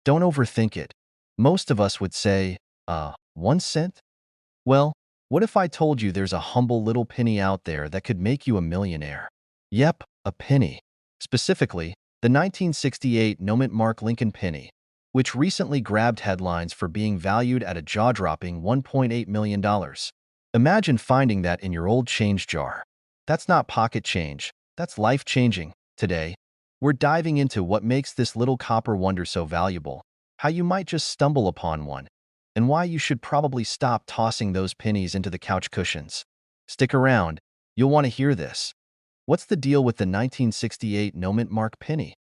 Don't overthink it. Most of us would say, 1 cent? Well, what if I told you there's a humble little penny out there that could make you a millionaire? Yep, a penny. Specifically, the 1968 no-mint mark Lincoln penny, which recently grabbed headlines for being valued at a jaw-dropping $1.8 million. Imagine finding that in your old change jar. That's not pocket change, that's life-changing. Today, we're diving into what makes this little copper wonder so valuable, how you might just stumble upon one, and why you should probably stop tossing those pennies into the couch cushions. Stick around, you'll want to hear this. What's the deal with the 1968 no-mint mark penny?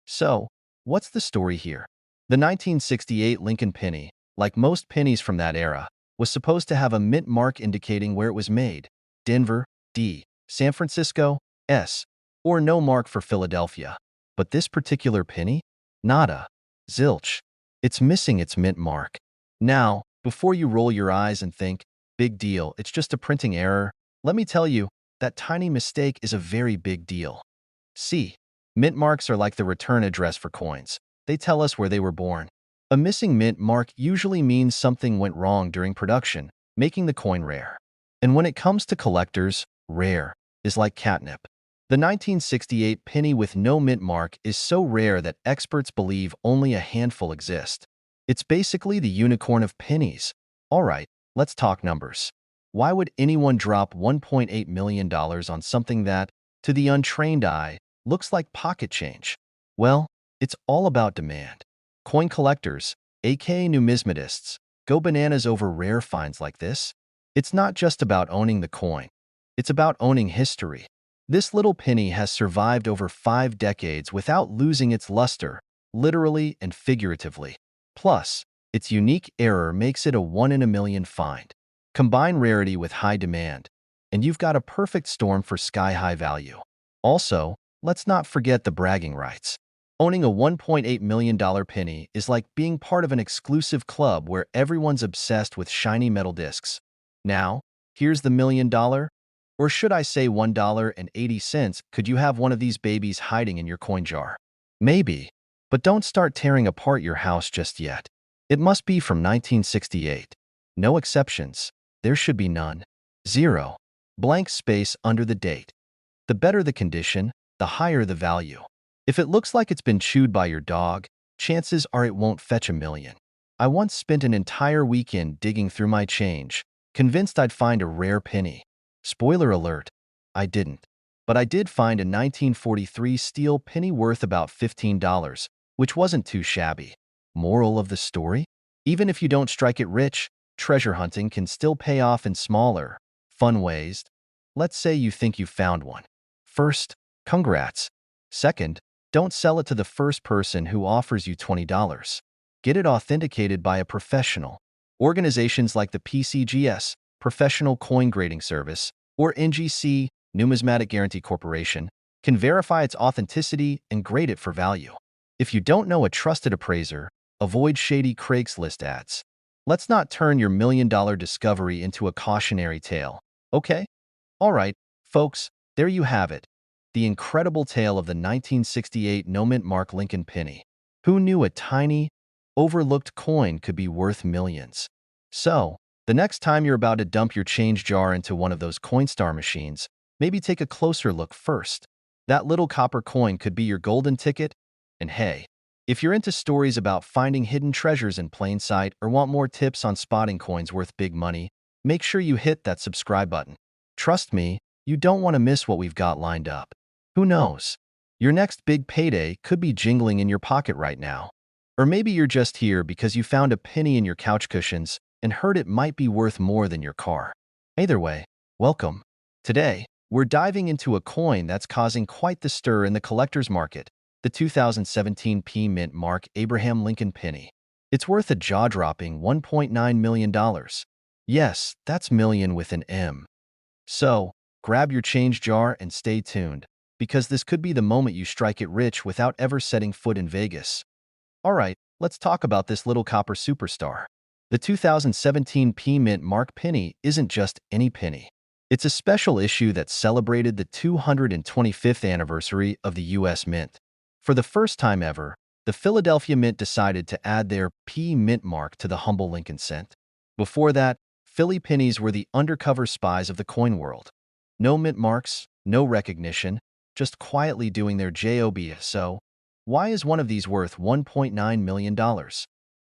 So, what's the story here? The 1968 Lincoln penny, like most pennies from that era, was supposed to have a mint mark indicating where it was made: Denver, D, San Francisco, S, or no mark for Philadelphia. But this particular penny? Nada. Zilch. It's missing its mint mark. Now, before you roll your eyes and think, big deal, it's just a printing error, let me tell you, that tiny mistake is a very big deal. See, mint marks are like the return address for coins. They tell us where they were born. A missing mint mark usually means something went wrong during production, making the coin rare. And when it comes to collectors, rare is like catnip. The 1968 penny with no mint mark is so rare that experts believe only a handful exist. It's basically the unicorn of pennies. All right, let's talk numbers. Why would anyone drop $1.8 million on something that, to the untrained eye, looks like pocket change? Well, it's all about demand. Coin collectors, aka numismatists, go bananas over rare finds like this. It's not just about owning the coin. It's about owning history. This little penny has survived over 5 decades without losing its luster, literally and figuratively. Plus, its unique error makes it a one-in-a-million find. Combine rarity with high demand, and you've got a perfect storm for sky-high value. Also, let's not forget the bragging rights. Owning a $1.8 million penny is like being part of an exclusive club where everyone's obsessed with shiny metal discs. Now, here's the $1 million, or should I say $1.80, could you have one of these babies hiding in your coin jar? Maybe, but don't start tearing apart your house just yet. It must be from 1968. No exceptions. There should be none. 0. Blank space under the date. The better the condition, the higher the value. If it looks like it's been chewed by your dog, chances are it won't fetch $1 million. I once spent an entire weekend digging through my change, convinced I'd find a rare penny. Spoiler alert, I didn't. But I did find a 1943 steel penny worth about $15, which wasn't too shabby. Moral of the story? Even if you don't strike it rich, treasure hunting can still pay off in smaller, fun ways. Let's say you think you found one. First, congrats. Second, don't sell it to the first person who offers you $20. Get it authenticated by a professional. Organizations like the PCGS, Professional Coin Grading Service, or NGC, Numismatic Guarantee Corporation, can verify its authenticity and grade it for value. If you don't know a trusted appraiser, avoid shady Craigslist ads. Let's not turn your $1 million discovery into a cautionary tale, okay? All right, folks, there you have it. The incredible tale of the 1968 no-mint mark Lincoln penny. Who knew a tiny, overlooked coin could be worth millions? So, the next time you're about to dump your change jar into one of those Coinstar machines, maybe take a closer look first. That little copper coin could be your golden ticket. And hey, if you're into stories about finding hidden treasures in plain sight or want more tips on spotting coins worth big money, make sure you hit that subscribe button. Trust me, you don't want to miss what we've got lined up. Who knows? Your next big payday could be jingling in your pocket right now. Or maybe you're just here because you found a penny in your couch cushions and heard it might be worth more than your car. Either way, welcome. Today, we're diving into a coin that's causing quite the stir in the collector's market, the 2017 P Mint Mark Abraham Lincoln penny. It's worth a jaw-dropping $1.9 million. Yes, that's million with an M. So, grab your change jar and stay tuned, because this could be the moment you strike it rich without ever setting foot in Vegas. All right, let's talk about this little copper superstar. The 2017 P Mint Mark penny isn't just any penny. It's a special issue that celebrated the 225th anniversary of the U.S. Mint. For the first time ever, the Philadelphia Mint decided to add their P Mint mark to the humble Lincoln cent. Before that, Philly pennies were the undercover spies of the coin world. No mint marks, no recognition, just quietly doing their job. So, why is one of these worth $1.9 million?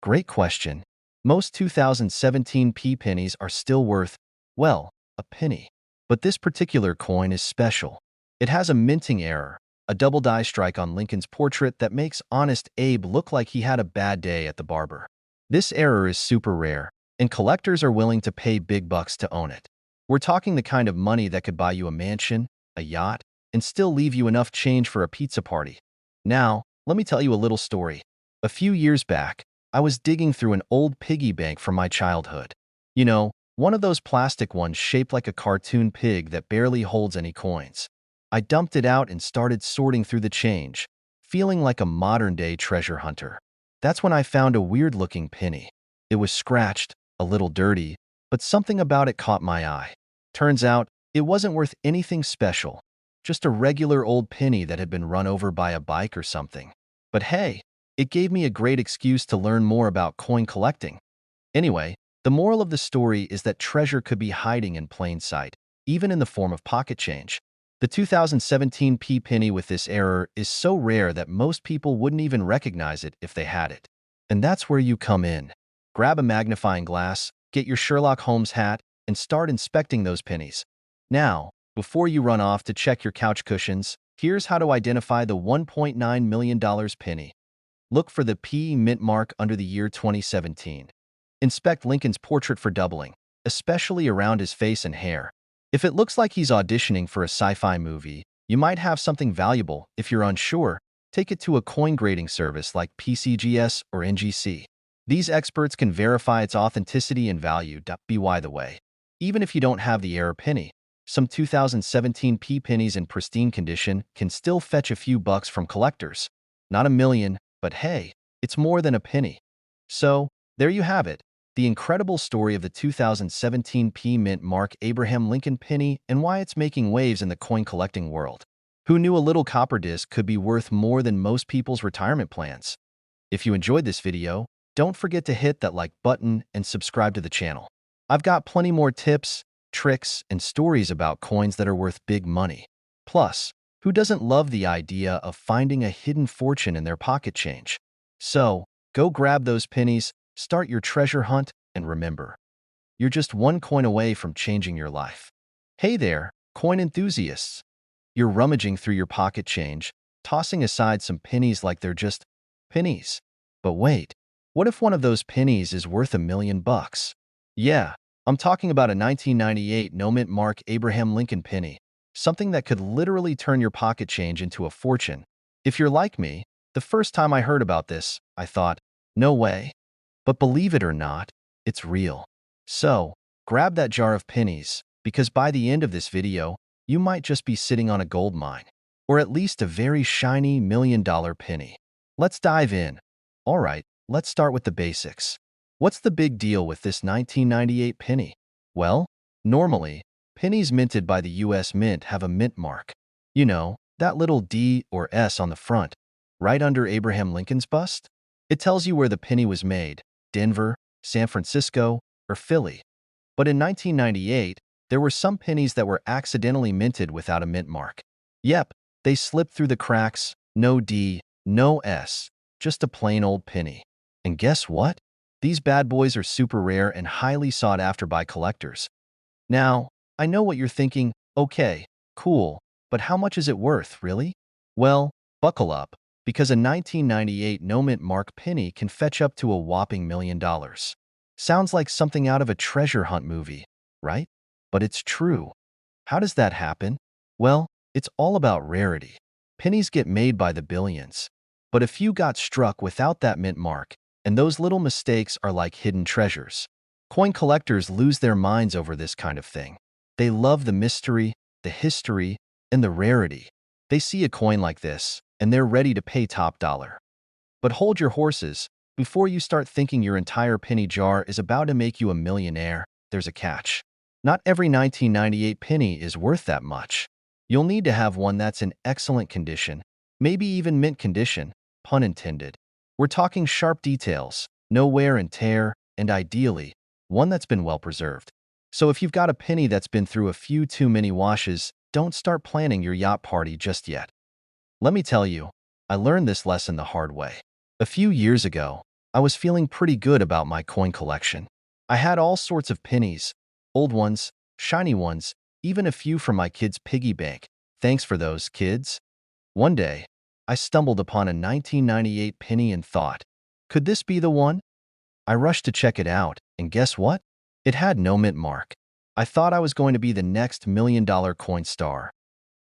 Great question. Most 2017 P pennies are still worth, well, a penny. But this particular coin is special. It has a minting error, a double die strike on Lincoln's portrait that makes Honest Abe look like he had a bad day at the barber. This error is super rare, and collectors are willing to pay big bucks to own it. We're talking the kind of money that could buy you a mansion, a yacht, and still leave you enough change for a pizza party. Now, let me tell you a little story. A few years back, I was digging through an old piggy bank from my childhood. You know, one of those plastic ones shaped like a cartoon pig that barely holds any coins. I dumped it out and started sorting through the change, feeling like a modern-day treasure hunter. That's when I found a weird-looking penny. It was scratched, a little dirty, but something about it caught my eye. Turns out, it wasn't worth anything special, just a regular old penny that had been run over by a bike or something. But hey, it gave me a great excuse to learn more about coin collecting. Anyway, the moral of the story is that treasure could be hiding in plain sight, even in the form of pocket change. The 2017 P penny with this error is so rare that most people wouldn't even recognize it if they had it. And that's where you come in. Grab a magnifying glass, get your Sherlock Holmes hat, and start inspecting those pennies. Now, before you run off to check your couch cushions, here's how to identify the $1.9 million penny. Look for the P mint mark under the year 2017. Inspect Lincoln's portrait for doubling, especially around his face and hair. If it looks like he's auditioning for a sci-fi movie, you might have something valuable. If you're unsure, take it to a coin grading service like PCGS or NGC. These experts can verify its authenticity and value. By the way, even if you don't have the error penny, some 2017 P pennies in pristine condition can still fetch a few bucks from collectors. Not a million, but hey, it's more than a penny. So, there you have it, the incredible story of the 2017 P Mint mark Abraham Lincoln penny and why it's making waves in the coin collecting world. Who knew a little copper disc could be worth more than most people's retirement plans? If you enjoyed this video, don't forget to hit that like button and subscribe to the channel. I've got plenty more tips, tricks, and stories about coins that are worth big money. Plus, who doesn't love the idea of finding a hidden fortune in their pocket change? So, go grab those pennies, start your treasure hunt, and remember, you're just one coin away from changing your life. Hey there, coin enthusiasts! You're rummaging through your pocket change, tossing aside some pennies like they're just pennies. But wait, what if one of those pennies is worth $1 million? Yeah, I'm talking about a 1998 no-mint mark Abraham Lincoln penny, something that could literally turn your pocket change into a fortune. If you're like me, the first time I heard about this, I thought, no way. But believe it or not, it's real. So, grab that jar of pennies, because by the end of this video, you might just be sitting on a gold mine, or at least a very shiny $1 million penny. Let's dive in. Alright, let's start with the basics. What's the big deal with this 1998 penny? Well, normally, pennies minted by the US Mint have a mint mark. You know, that little D or S on the front, right under Abraham Lincoln's bust. It tells you where the penny was made, Denver, San Francisco, or Philly. But in 1998, there were some pennies that were accidentally minted without a mint mark. Yep, they slipped through the cracks, no D, no S, just a plain old penny. And guess what? These bad boys are super rare and highly sought after by collectors. Now, I know what you're thinking, okay, cool, but how much is it worth, really? Well, buckle up, because a 1998 no-mint mark penny can fetch up to a whopping $1 million. Sounds like something out of a treasure hunt movie, right? But it's true. How does that happen? Well, it's all about rarity. Pennies get made by the billions, but a few got struck without that mint mark, and those little mistakes are like hidden treasures. Coin collectors lose their minds over this kind of thing. They love the mystery, the history, and the rarity. They see a coin like this, and they're ready to pay top dollar. But hold your horses. Before you start thinking your entire penny jar is about to make you a millionaire, there's a catch. Not every 1998 penny is worth that much. You'll need to have one that's in excellent condition, maybe even mint condition, pun intended. We're talking sharp details, no wear and tear, and ideally, one that's been well preserved. So if you've got a penny that's been through a few too many washes, don't start planning your yacht party just yet. Let me tell you, I learned this lesson the hard way. A few years ago, I was feeling pretty good about my coin collection. I had all sorts of pennies, old ones, shiny ones, even a few from my kids' piggy bank. Thanks for those, kids. One day, I stumbled upon a 1998 penny and thought, could this be the one? I rushed to check it out, and guess what? It had no mint mark. I thought I was going to be the next $1 million coin star.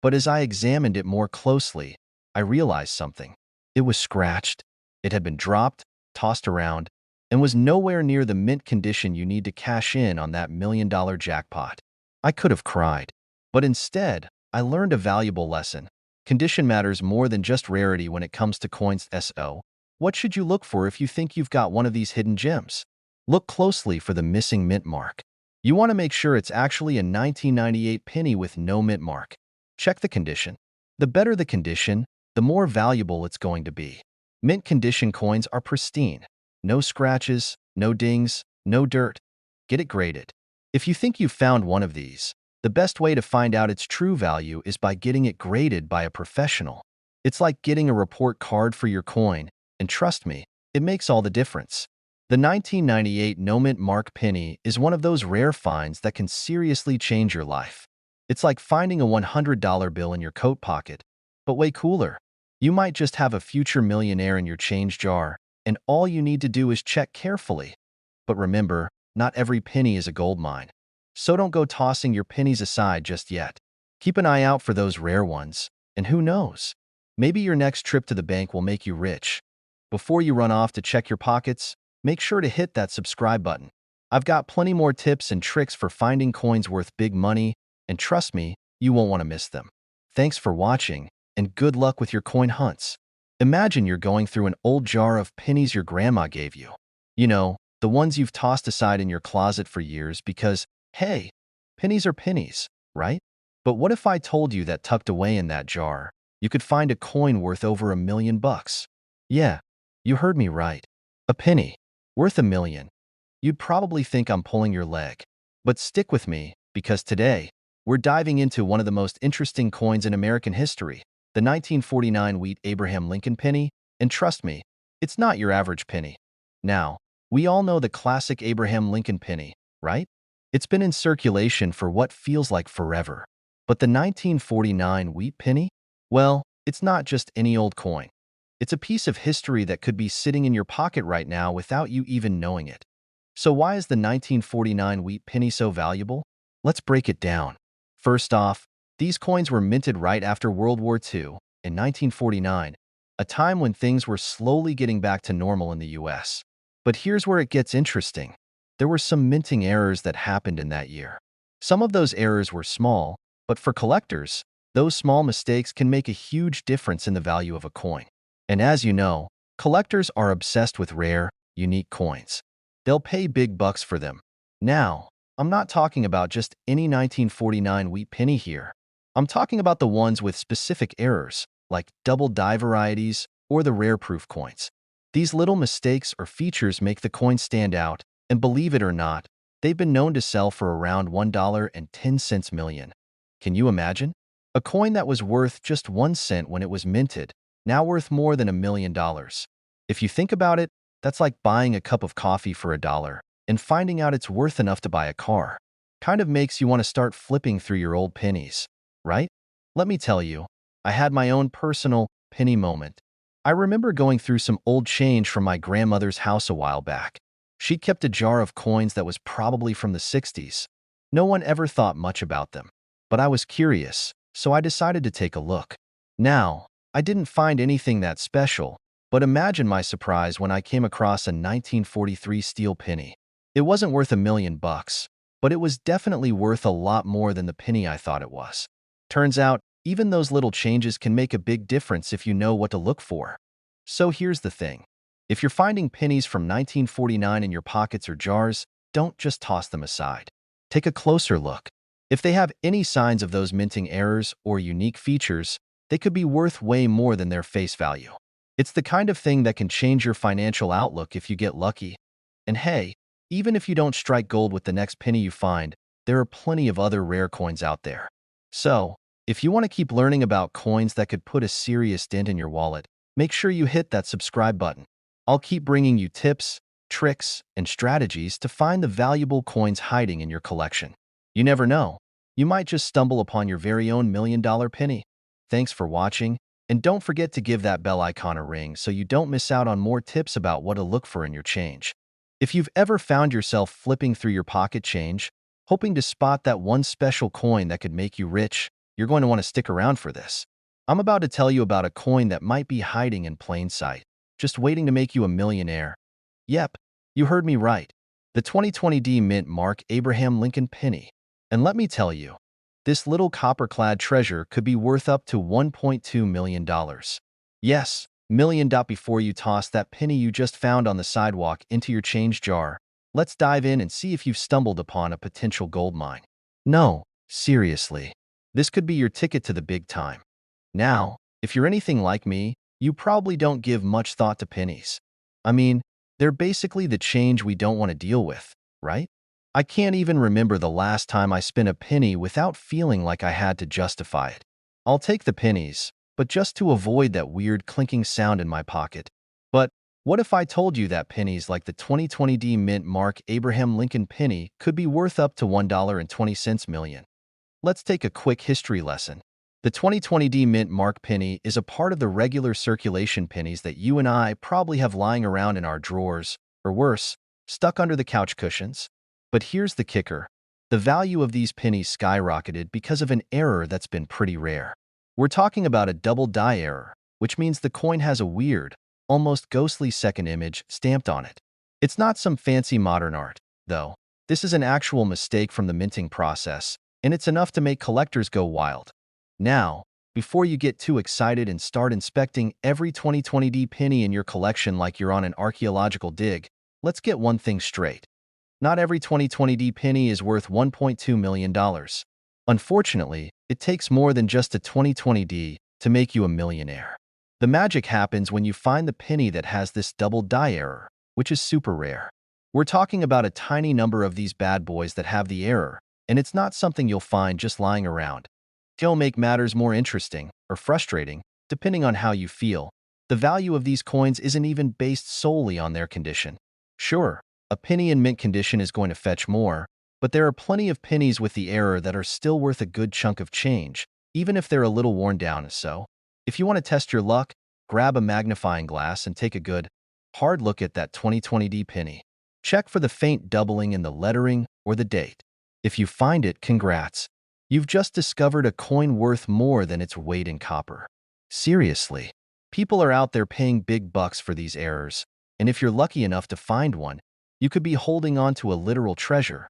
But as I examined it more closely, I realized something. It was scratched. It had been dropped, tossed around, and was nowhere near the mint condition you need to cash in on that $1 million jackpot. I could have cried. But instead, I learned a valuable lesson. Condition matters more than just rarity when it comes to coins. So, what should you look for if you think you've got one of these hidden gems? Look closely for the missing mint mark. You want to make sure it's actually a 1998 penny with no mint mark. Check the condition. The better the condition, the more valuable it's going to be. Mint condition coins are pristine. No scratches, no dings, no dirt. Get it graded. If you think you've found one of these, the best way to find out its true value is by getting it graded by a professional. It's like getting a report card for your coin, and trust me, it makes all the difference. The 1998 no mint mark penny is one of those rare finds that can seriously change your life. It's like finding a $100 bill in your coat pocket, but way cooler. You might just have a future millionaire in your change jar, and all you need to do is check carefully. But remember, not every penny is a gold mine. So don't go tossing your pennies aside just yet. Keep an eye out for those rare ones, and who knows? Maybe your next trip to the bank will make you rich. Before you run off to check your pockets, make sure to hit that subscribe button. I've got plenty more tips and tricks for finding coins worth big money, and trust me, you won't want to miss them. Thanks for watching, and good luck with your coin hunts. Imagine you're going through an old jar of pennies your grandma gave you. You know, the ones you've tossed aside in your closet for years because, hey, pennies are pennies, right? But what if I told you that tucked away in that jar, you could find a coin worth over $1 million? Yeah, you heard me right. A penny, worth $1 million. You'd probably think I'm pulling your leg. But stick with me, because today, we're diving into one of the most interesting coins in American history, the 1949 Wheat Abraham Lincoln penny, and trust me, it's not your average penny. Now, we all know the classic Abraham Lincoln penny, right? It's been in circulation for what feels like forever. But the 1949 Wheat penny? Well, it's not just any old coin. It's a piece of history that could be sitting in your pocket right now without you even knowing it. So why is the 1949 Wheat penny so valuable? Let's break it down. First off, these coins were minted right after World War II, in 1949, a time when things were slowly getting back to normal in the US. But here's where it gets interesting. There were some minting errors that happened in that year. Some of those errors were small, but for collectors, those small mistakes can make a huge difference in the value of a coin. And as you know, collectors are obsessed with rare, unique coins. They'll pay big bucks for them. Now, I'm not talking about just any 1949 wheat penny here. I'm talking about the ones with specific errors, like double die varieties or the rare proof coins. These little mistakes or features make the coin stand out, and believe it or not, they've been known to sell for around $1.10 million. Can you imagine? A coin that was worth just 1 cent when it was minted, now worth more than $1 million. If you think about it, that's like buying a cup of coffee for $1 and finding out it's worth enough to buy a car. Kind of makes you want to start flipping through your old pennies, right? Let me tell you, I had my own personal penny moment. I remember going through some old change from my grandmother's house a while back. She kept a jar of coins that was probably from the 60s. No one ever thought much about them, but I was curious, so I decided to take a look. Now, I didn't find anything that special, but imagine my surprise when I came across a 1943 steel penny. It wasn't worth $1 million, but it was definitely worth a lot more than the penny I thought it was. Turns out, even those little changes can make a big difference if you know what to look for. So here's the thing. If you're finding pennies from 1949 in your pockets or jars, don't just toss them aside. Take a closer look. If they have any signs of those minting errors or unique features, they could be worth way more than their face value. It's the kind of thing that can change your financial outlook if you get lucky. And hey, even if you don't strike gold with the next penny you find, there are plenty of other rare coins out there. So, if you want to keep learning about coins that could put a serious dent in your wallet, make sure you hit that subscribe button. I'll keep bringing you tips, tricks, and strategies to find the valuable coins hiding in your collection. You never know. You might just stumble upon your very own $1 million penny. Thanks for watching, and don't forget to give that bell icon a ring so you don't miss out on more tips about what to look for in your change. If you've ever found yourself flipping through your pocket change, hoping to spot that one special coin that could make you rich, you're going to want to stick around for this. I'm about to tell you about a coin that might be hiding in plain sight, just waiting to make you a millionaire. Yep, you heard me right. The 2020 Mint Mark Abraham Lincoln penny. And let me tell you, this little copper-clad treasure could be worth up to $1.2 million. Yes, million. Before you toss that penny you just found on the sidewalk into your change jar, let's dive in and see if you've stumbled upon a potential gold mine. No, seriously. This could be your ticket to the big time. Now, if you're anything like me, you probably don't give much thought to pennies. I mean, they're basically the change we don't want to deal with, right? I can't even remember the last time I spent a penny without feeling like I had to justify it. I'll take the pennies, but just to avoid that weird clinking sound in my pocket. But what if I told you that pennies like the 2020 Mint Mark Abraham Lincoln penny could be worth up to $1.20 million? Let's take a quick history lesson. The 2020 Mint Mark penny is a part of the regular circulation pennies that you and I probably have lying around in our drawers, or worse, stuck under the couch cushions. But here's the kicker. The value of these pennies skyrocketed because of an error that's been pretty rare. We're talking about a double die error, which means the coin has a weird, almost ghostly second image stamped on it. It's not some fancy modern art, though. This is an actual mistake from the minting process, and it's enough to make collectors go wild. Now, before you get too excited and start inspecting every 2020 penny in your collection like you're on an archaeological dig, let's get one thing straight. Not every 2020 penny is worth $1.2 million. Unfortunately, it takes more than just a 2020 to make you a millionaire. The magic happens when you find the penny that has this double die error, which is super rare. We're talking about a tiny number of these bad boys that have the error, and it's not something you'll find just lying around. It'll make matters more interesting or frustrating, depending on how you feel. The value of these coins isn't even based solely on their condition. Sure, a penny in mint condition is going to fetch more, but there are plenty of pennies with the error that are still worth a good chunk of change, even if they're a little worn down. So, if you want to test your luck, grab a magnifying glass and take a good, hard look at that 2020 penny. Check for the faint doubling in the lettering or the date. If you find it, congrats. You've just discovered a coin worth more than its weight in copper. Seriously, people are out there paying big bucks for these errors, and if you're lucky enough to find one, you could be holding on to a literal treasure.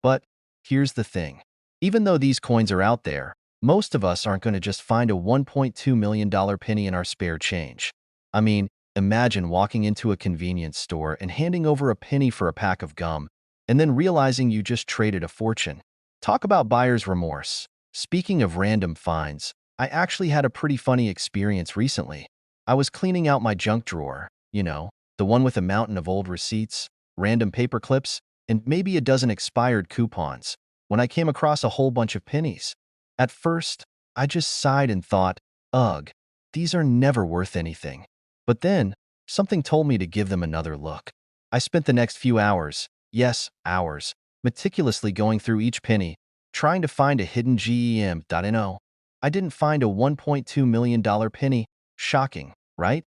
But here's the thing. Even though these coins are out there, most of us aren't going to just find a $1.2 million penny in our spare change. I mean, imagine walking into a convenience store and handing over a penny for a pack of gum, and then realizing you just traded a fortune. Talk about buyer's remorse. Speaking of random finds, I actually had a pretty funny experience recently. I was cleaning out my junk drawer, the one with a mountain of old receipts, random paper clips, and maybe a dozen expired coupons, when I came across a whole bunch of pennies. At first, I just sighed and thought, ugh, these are never worth anything. But then, something told me to give them another look. I spent the next few hours, yes, hours, meticulously going through each penny, trying to find a hidden gem. I didn't find a $1.2 million penny. Shocking, right?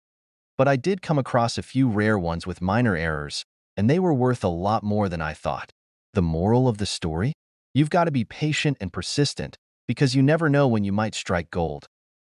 But I did come across a few rare ones with minor errors, and they were worth a lot more than I thought. The moral of the story? You've got to be patient and persistent, because you never know when you might strike gold.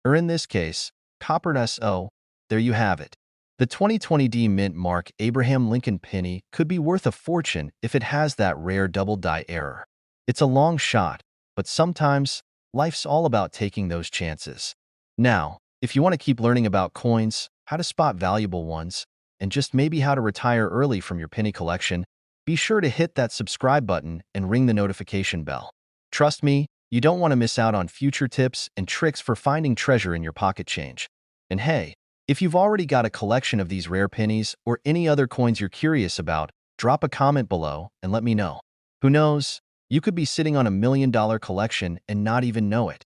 Or in this case, copper. So, there you have it. The 2020 Mint Mark Abraham Lincoln penny could be worth a fortune if it has that rare double die error. It's a long shot, but sometimes life's all about taking those chances. Now, if you want to keep learning about coins, how to spot valuable ones, and just maybe how to retire early from your penny collection, be sure to hit that subscribe button and ring the notification bell. Trust me, you don't want to miss out on future tips and tricks for finding treasure in your pocket change. And hey, If you've already got a collection of these rare pennies or any other coins you're curious about, drop a comment below and let me know. Who knows? You could be sitting on $1 million collection and not even know it.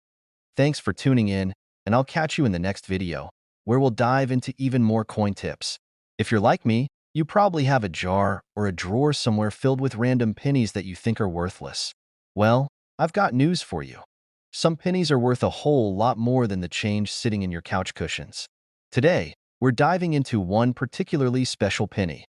Thanks for tuning in, and I'll catch you in the next video, where we'll dive into even more coin tips. If you're like me, you probably have a jar or a drawer somewhere filled with random pennies that you think are worthless. Well, I've got news for you. Some pennies are worth a whole lot more than the change sitting in your couch cushions. Today, we're diving into one particularly special penny,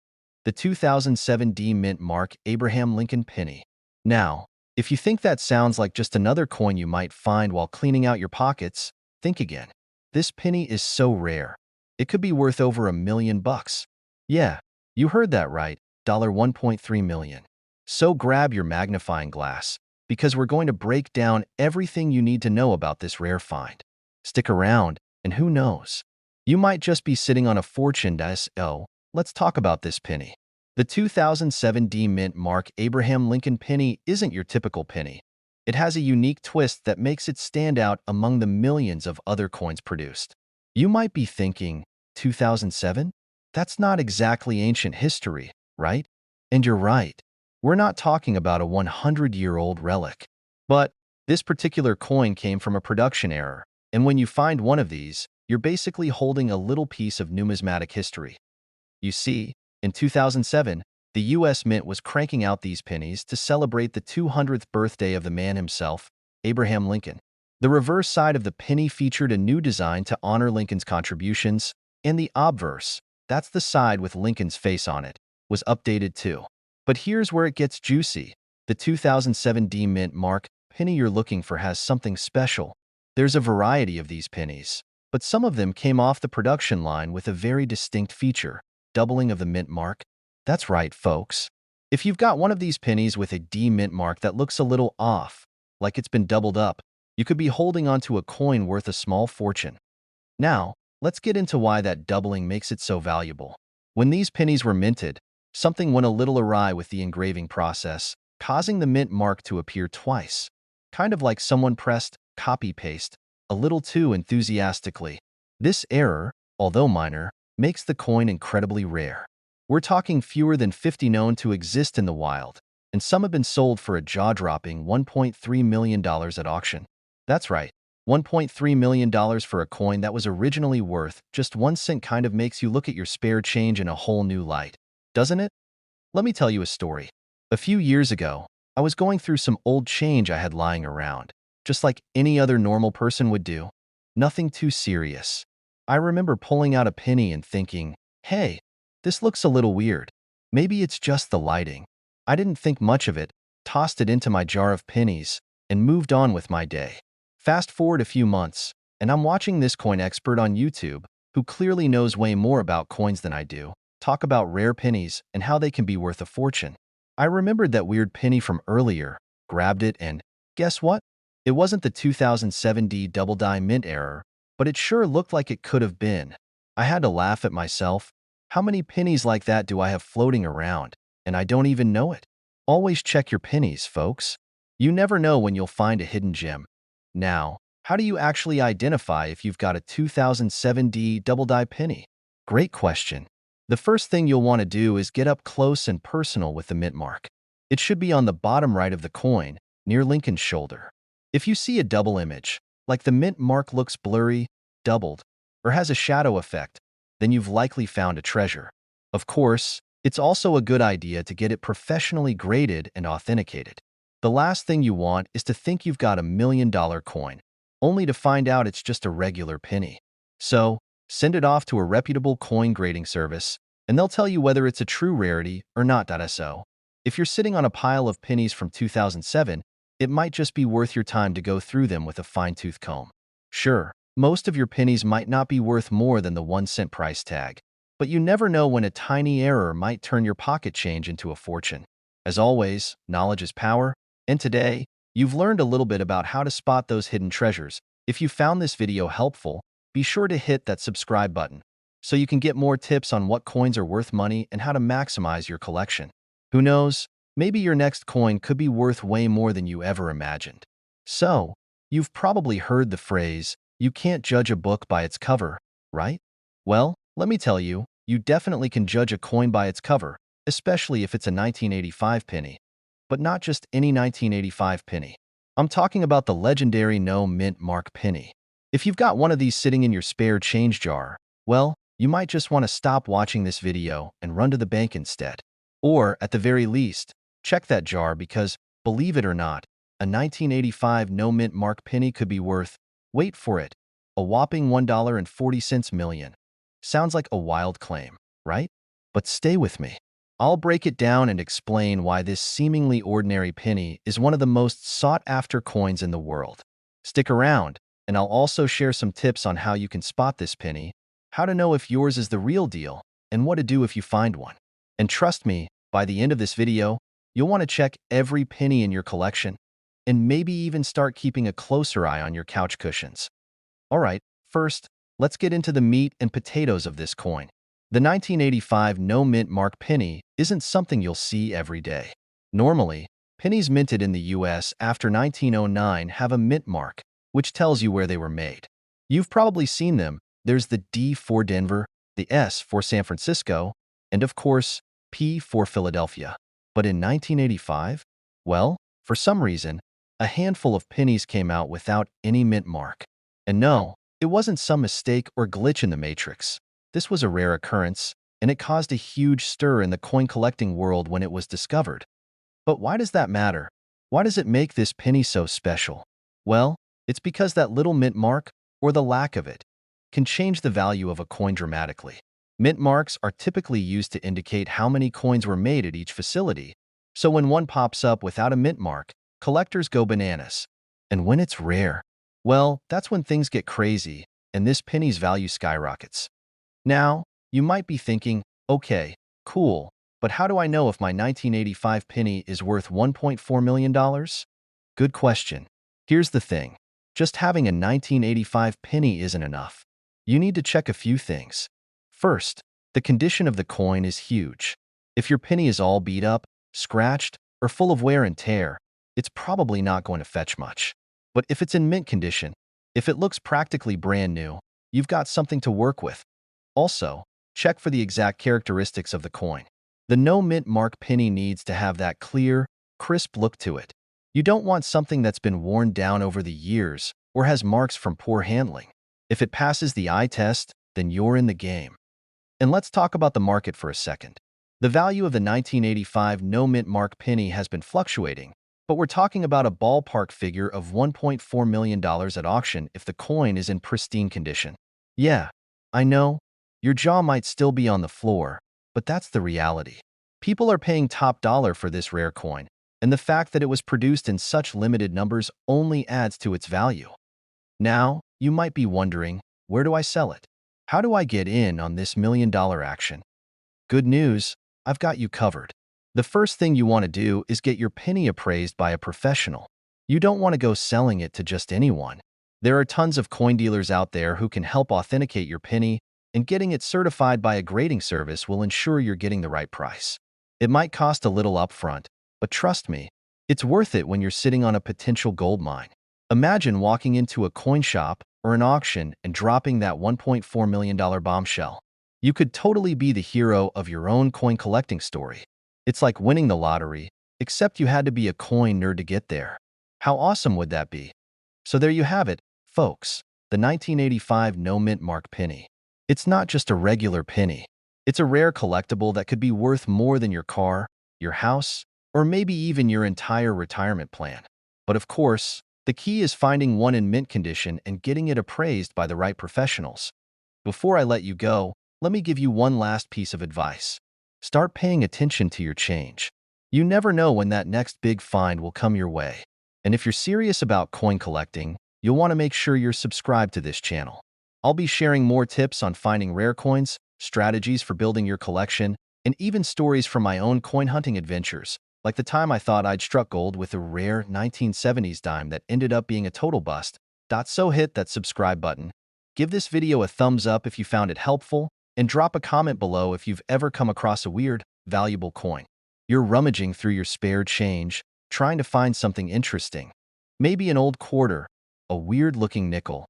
the 2007 D Mint Mark Abraham Lincoln penny. Now, if you think that sounds like just another coin you might find while cleaning out your pockets, think again. This penny is so rare. It could be worth over $1 million. Yeah, you heard that right, $1.3 million. So grab your magnifying glass, because we're going to break down everything you need to know about this rare find. Stick around, and who knows? You might just be sitting on a fortune. So, let's talk about this penny. The 2007 D Mint Mark Abraham Lincoln penny isn't your typical penny. It has a unique twist that makes it stand out among the millions of other coins produced. You might be thinking, 2007? That's not exactly ancient history, right? And you're right. We're not talking about a 100-year-old relic. But this particular coin came from a production error, and when you find one of these, you're basically holding a little piece of numismatic history. You see, in 2007, the U.S. Mint was cranking out these pennies to celebrate the 200th birthday of the man himself, Abraham Lincoln. The reverse side of the penny featured a new design to honor Lincoln's contributions, and the obverse, that's the side with Lincoln's face on it, was updated too. But here's where it gets juicy. The 2007 D Mint Mark penny you're looking for has something special. There's a variety of these pennies, but some of them came off the production line with a very distinct feature, doubling of the mint mark. That's right, folks. If you've got one of these pennies with a D Mint mark that looks a little off, like it's been doubled up, you could be holding onto a coin worth a small fortune. Now, let's get into why that doubling makes it so valuable. When these pennies were minted, something went a little awry with the engraving process, causing the mint mark to appear twice. Kind of like someone pressed copy-paste a little too enthusiastically. This error, although minor, makes the coin incredibly rare. We're talking fewer than 50 known to exist in the wild, and some have been sold for a jaw-dropping $1.3 million at auction. That's right, $1.3 million for a coin that was originally worth just 1 cent kind of makes you look at your spare change in a whole new light, doesn't it? Let me tell you a story. A few years ago, I was going through some old change I had lying around, just like any other normal person would do. Nothing too serious. I remember pulling out a penny and thinking, hey, this looks a little weird. Maybe it's just the lighting. I didn't think much of it, tossed it into my jar of pennies, and moved on with my day. Fast forward a few months, and I'm watching this coin expert on YouTube, who clearly knows way more about coins than I do, talk about rare pennies and how they can be worth a fortune. I remembered that weird penny from earlier, grabbed it, and guess what? It wasn't the 2007 D double die mint error, but it sure looked like it could have been. I had to laugh at myself. How many pennies like that do I have floating around, and I don't even know it? Always check your pennies, folks. You never know when you'll find a hidden gem. Now, how do you actually identify if you've got a 2007 D double die penny? Great question. The first thing you'll want to do is get up close and personal with the mint mark. It should be on the bottom right of the coin, near Lincoln's shoulder. If you see a double image, like the mint mark looks blurry, doubled, or has a shadow effect, then you've likely found a treasure. Of course, it's also a good idea to get it professionally graded and authenticated. The last thing you want is to think you've got $1 million coin, only to find out it's just a regular penny. So, send it off to a reputable coin grading service, and they'll tell you whether it's a true rarity or not. So, if you're sitting on a pile of pennies from 2007, it might just be worth your time to go through them with a fine-tooth comb. Sure, most of your pennies might not be worth more than the 1 cent price tag, but you never know when a tiny error might turn your pocket change into a fortune. As always, knowledge is power, and today, you've learned a little bit about how to spot those hidden treasures. If you found this video helpful, be sure to hit that subscribe button so you can get more tips on what coins are worth money and how to maximize your collection. Who knows, maybe your next coin could be worth way more than you ever imagined. So, you've probably heard the phrase, you can't judge a book by its cover, right? Well, let me tell you, you definitely can judge a coin by its cover, especially if it's a 1985 penny. But not just any 1985 penny. I'm talking about the legendary no mint mark penny. If you've got one of these sitting in your spare change jar, well, you might just want to stop watching this video and run to the bank instead. Or, at the very least, check that jar because, believe it or not, a 1985 no mint mark penny could be worth, wait for it, a whopping $1.40 million. Sounds like a wild claim, right? But stay with me. I'll break it down and explain why this seemingly ordinary penny is one of the most sought-after coins in the world. Stick around, and I'll also share some tips on how you can spot this penny, how to know if yours is the real deal, and what to do if you find one. And trust me, by the end of this video, you'll want to check every penny in your collection, and maybe even start keeping a closer eye on your couch cushions. Alright, first, let's get into the meat and potatoes of this coin. The 1985 no mint mark penny isn't something you'll see every day. Normally, pennies minted in the US after 1909 have a mint mark, which tells you where they were made. You've probably seen them. There's the D for Denver, the S for San Francisco, and of course, P for Philadelphia. But in 1985, well, for some reason, a handful of pennies came out without any mint mark. And no, it wasn't some mistake or glitch in the matrix. This was a rare occurrence, and it caused a huge stir in the coin collecting world when it was discovered. But why does that matter? Why does it make this penny so special? Well, it's because that little mint mark, or the lack of it, can change the value of a coin dramatically. Mint marks are typically used to indicate how many coins were made at each facility, so when one pops up without a mint mark, collectors go bananas. And when it's rare, well, that's when things get crazy, and this penny's value skyrockets. Now, you might be thinking, okay, cool, but how do I know if my 1985 penny is worth $1.4 million? Good question. Here's the thing. Just having a 1985 penny isn't enough. You need to check a few things. First, the condition of the coin is huge. If your penny is all beat up, scratched, or full of wear and tear, it's probably not going to fetch much. But if it's in mint condition, if it looks practically brand new, you've got something to work with. Also, check for the exact characteristics of the coin. The no mint mark penny needs to have that clear, crisp look to it. You don't want something that's been worn down over the years or has marks from poor handling. If it passes the eye test, then you're in the game. And let's talk about the market for a second. The value of the 1985 no mint mark penny has been fluctuating, but we're talking about a ballpark figure of $1.4 million at auction if the coin is in pristine condition. Yeah, I know, your jaw might still be on the floor, but that's the reality. People are paying top dollar for this rare coin, and the fact that it was produced in such limited numbers only adds to its value. Now, you might be wondering, where do I sell it? How do I get in on this million-dollar action? Good news, I've got you covered. The first thing you want to do is get your penny appraised by a professional. You don't want to go selling it to just anyone. There are tons of coin dealers out there who can help authenticate your penny, and getting it certified by a grading service will ensure you're getting the right price. It might cost a little upfront, but trust me, it's worth it when you're sitting on a potential gold mine. Imagine walking into a coin shop or an auction and dropping that $1.4 million bombshell. You could totally be the hero of your own coin collecting story. It's like winning the lottery, except you had to be a coin nerd to get there. How awesome would that be? So there you have it, folks, the 1985 no mint mark penny. It's not just a regular penny. It's a rare collectible that could be worth more than your car, your house, or maybe even your entire retirement plan. But of course, the key is finding one in mint condition and getting it appraised by the right professionals. Before I let you go, let me give you one last piece of advice. Start paying attention to your change. You never know when that next big find will come your way. And if you're serious about coin collecting, you'll want to make sure you're subscribed to this channel. I'll be sharing more tips on finding rare coins, strategies for building your collection, and even stories from my own coin hunting adventures, like the time I thought I'd struck gold with a rare 1970s dime that ended up being a total bust. So hit that subscribe button. Give this video a thumbs up if you found it helpful, and drop a comment below if you've ever come across a weird, valuable coin. You're rummaging through your spare change, trying to find something interesting. Maybe an old quarter, a weird-looking nickel,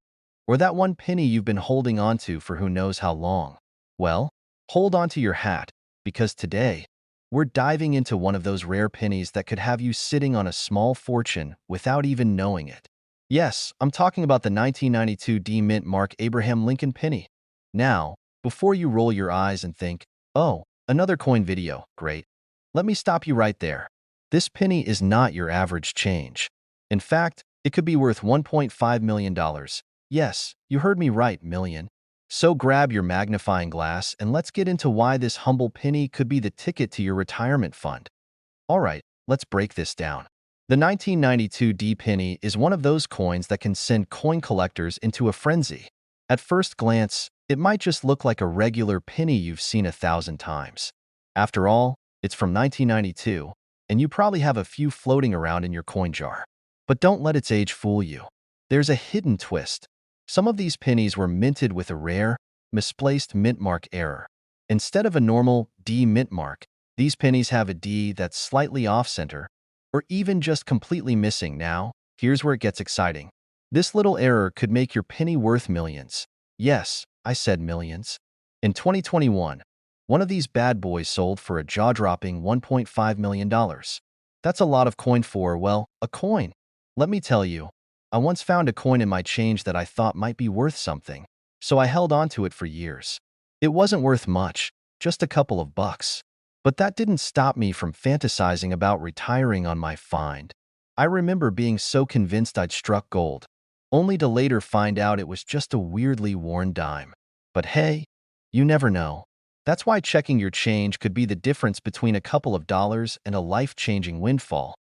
Or that one penny you've been holding onto for who knows how long? Well, hold onto your hat, because today, we're diving into one of those rare pennies that could have you sitting on a small fortune without even knowing it. Yes, I'm talking about the 1992 D Mint Mark Abraham Lincoln penny. Now, before you roll your eyes and think, oh, another coin video, great. Let me stop you right there. This penny is not your average change. In fact, it could be worth $1.5 million. Yes, you heard me right, million. So grab your magnifying glass and let's get into why this humble penny could be the ticket to your retirement fund. All right, let's break this down. The 1992 D penny is one of those coins that can send coin collectors into a frenzy. At first glance, it might just look like a regular penny you've seen 1,000 times. After all, it's from 1992, and you probably have a few floating around in your coin jar. But don't let its age fool you. There's a hidden twist. Some of these pennies were minted with a rare, misplaced mint mark error. Instead of a normal D mint mark, these pennies have a D that's slightly off-center, or even just completely missing. Now, here's where it gets exciting. This little error could make your penny worth millions. Yes, I said millions. In 2021, one of these bad boys sold for a jaw-dropping $1.5 million. That's a lot of coin for, well, a coin. Let me tell you, I once found a coin in my change that I thought might be worth something, so I held on to it for years. It wasn't worth much, just a couple of bucks. But that didn't stop me from fantasizing about retiring on my find. I remember being so convinced I'd struck gold, only to later find out it was just a weirdly worn dime. But hey, you never know. That's why checking your change could be the difference between a couple of dollars and a life-changing windfall.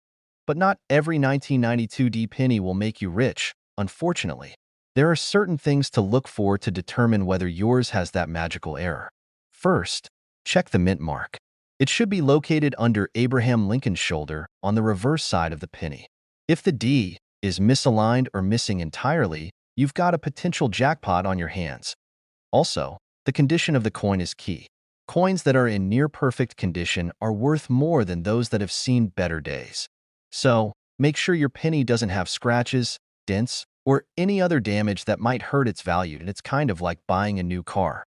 But not every 1992 D penny will make you rich, unfortunately. There are certain things to look for to determine whether yours has that magical error. First, check the mint mark. It should be located under Abraham Lincoln's shoulder on the reverse side of the penny. If the D is misaligned or missing entirely, you've got a potential jackpot on your hands. Also, the condition of the coin is key. Coins that are in near-perfect condition are worth more than those that have seen better days. So, make sure your penny doesn't have scratches, dents, or any other damage that might hurt its value, and it's kind of like buying a new car.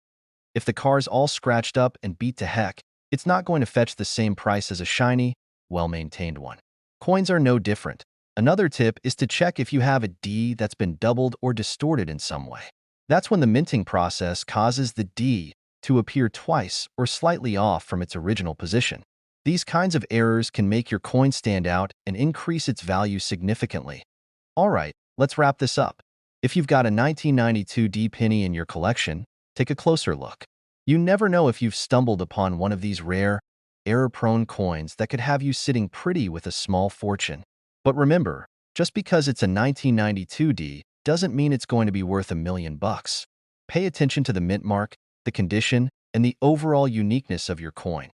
If the car's all scratched up and beat to heck, it's not going to fetch the same price as a shiny, well-maintained one. Coins are no different. Another tip is to check if you have a D that's been doubled or distorted in some way. That's when the minting process causes the D to appear twice or slightly off from its original position. These kinds of errors can make your coin stand out and increase its value significantly. All right, let's wrap this up. If you've got a 1992 D penny in your collection, take a closer look. You never know if you've stumbled upon one of these rare, error-prone coins that could have you sitting pretty with a small fortune. But remember, just because it's a 1992 D doesn't mean it's going to be worth $1 million. Pay attention to the mint mark, the condition, and the overall uniqueness of your coin.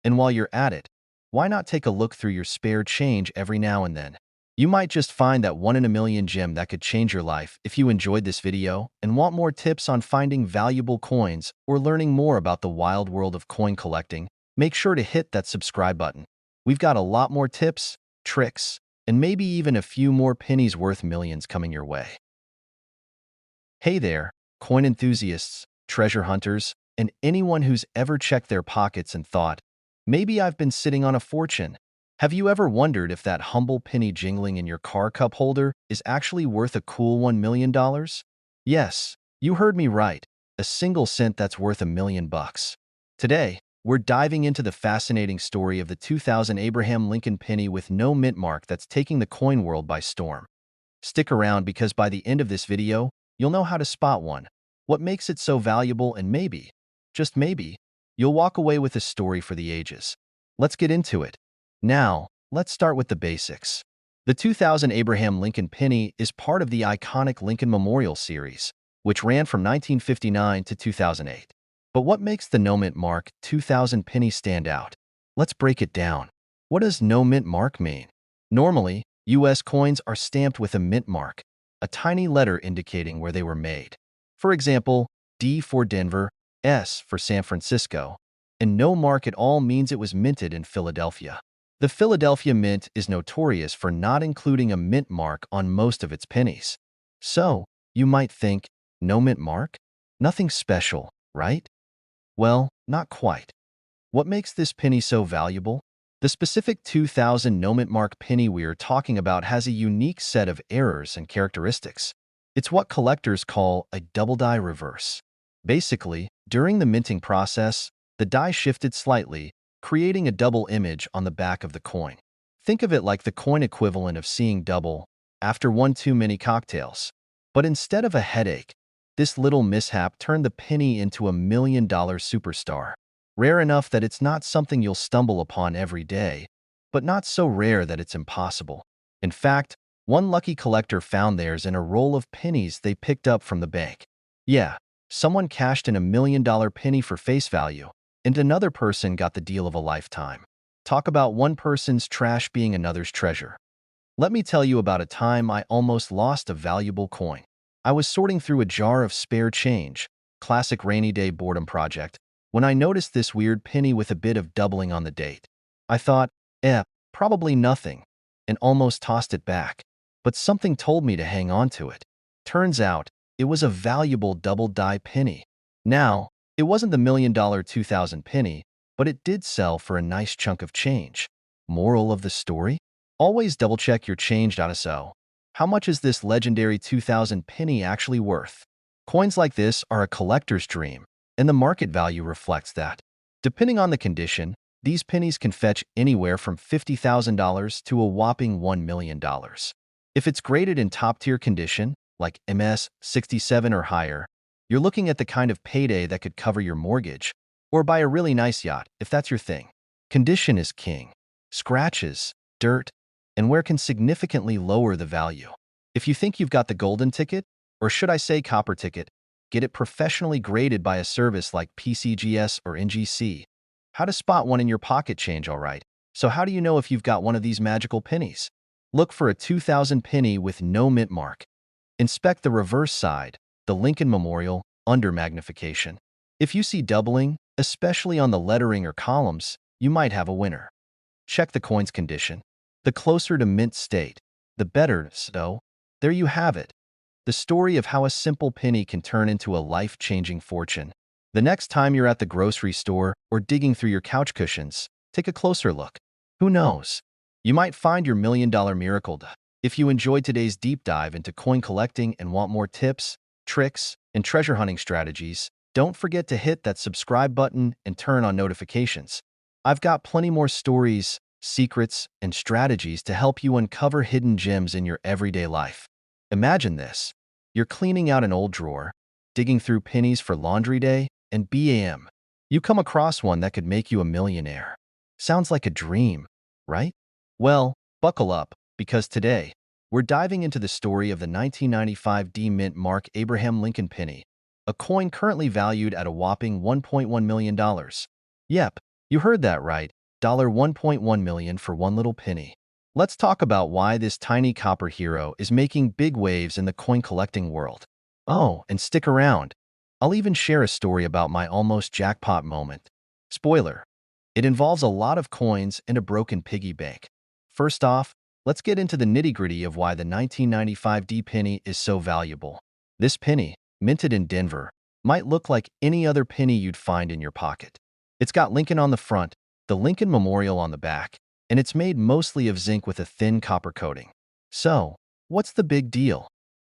And while you're at it, why not take a look through your spare change every now and then? You might just find that one-in-a-million gem that could change your life. If you enjoyed this video and want more tips on finding valuable coins or learning more about the wild world of coin collecting, make sure to hit that subscribe button. We've got a lot more tips, tricks, and maybe even a few more pennies worth millions coming your way. Hey there, coin enthusiasts, treasure hunters, and anyone who's ever checked their pockets and thought, maybe I've been sitting on a fortune. Have you ever wondered if that humble penny jingling in your car cup holder is actually worth a cool $1 million? Yes, you heard me right. A single cent that's worth $1 million. Today, we're diving into the fascinating story of the 2000 Abraham Lincoln penny with no mint mark that's taking the coin world by storm. Stick around because by the end of this video, you'll know how to spot one, what makes it so valuable, and maybe, just maybe, you'll walk away with a story for the ages. Let's get into it. Now, let's start with the basics. The 2000 Abraham Lincoln penny is part of the iconic Lincoln Memorial series, which ran from 1959 to 2008. But what makes the no mint mark 2000 penny stand out? Let's break it down. What does no mint mark mean? Normally, U.S. coins are stamped with a mint mark, a tiny letter indicating where they were made. For example, D for Denver, S for San Francisco, and no mark at all means it was minted in Philadelphia. The Philadelphia Mint is notorious for not including a mint mark on most of its pennies. So, you might think, No mint mark? Nothing special, right? Well, not quite. What makes this penny so valuable? The specific 2000 no mint mark penny we're talking about has a unique set of errors and characteristics. It's what collectors call a double die reverse. Basically, during the minting process, the die shifted slightly, creating a double image on the back of the coin. Think of it like the coin equivalent of seeing double after one too many cocktails. But instead of a headache, this little mishap turned the penny into a $1 million superstar. Rare enough that it's not something you'll stumble upon every day, but not so rare that it's impossible. In fact, one lucky collector found theirs in a roll of pennies they picked up from the bank. Yeah, someone cashed in a $1 million penny for face value, and another person got the deal of a lifetime. Talk about one person's trash being another's treasure. Let me tell you about a time I almost lost a valuable coin. I was sorting through a jar of spare change, classic rainy day boredom project, when I noticed this weird penny with a bit of doubling on the date. I thought, probably nothing, and almost tossed it back. But something told me to hang on to it. Turns out, it was a valuable double-die penny. Now, it wasn't the $1 million 2000 penny, but it did sell for a nice chunk of change. Moral of the story? Always double-check your change. So, how much is this legendary 2000 penny actually worth? Coins like this are a collector's dream, and the market value reflects that. Depending on the condition, these pennies can fetch anywhere from $50,000 to a whopping $1 million. If it's graded in top-tier condition, like MS 67 or higher, you're looking at the kind of payday that could cover your mortgage, or buy a really nice yacht if that's your thing. Condition is king. Scratches, dirt, and wear can significantly lower the value. If you think you've got the golden ticket, or should I say copper ticket, get it professionally graded by a service like PCGS or NGC. How to spot one in your pocket change, alright. So how do you know if you've got one of these magical pennies? Look for a 2000 penny with no mint mark. Inspect the reverse side, the Lincoln Memorial, under magnification. If you see doubling, especially on the lettering or columns, you might have a winner. Check the coin's condition. The closer to mint state, the better, so there you have it. The story of how a simple penny can turn into a life-changing fortune. The next time you're at the grocery store or digging through your couch cushions, take a closer look. Who knows? You might find your $1 million miracle. If you enjoyed today's deep dive into coin collecting and want more tips, tricks, and treasure hunting strategies, don't forget to hit that subscribe button and turn on notifications. I've got plenty more stories, secrets, and strategies to help you uncover hidden gems in your everyday life. Imagine this. You're cleaning out an old drawer, digging through pennies for laundry day, and bam, you come across one that could make you a millionaire. Sounds like a dream, right? Well, buckle up, because today, we're diving into the story of the 1995 D Mint Mark Abraham Lincoln penny, a coin currently valued at a whopping $1.1 million. Yep, you heard that right, $1.1 million for one little penny. Let's talk about why this tiny copper hero is making big waves in the coin collecting world. Oh, and stick around. I'll even share a story about my almost jackpot moment. Spoiler, it involves a lot of coins and a broken piggy bank. First off, let's get into the nitty-gritty of why the 1995 D penny is so valuable. This penny, minted in Denver, might look like any other penny you'd find in your pocket. It's got Lincoln on the front, the Lincoln Memorial on the back, and it's made mostly of zinc with a thin copper coating. So, what's the big deal?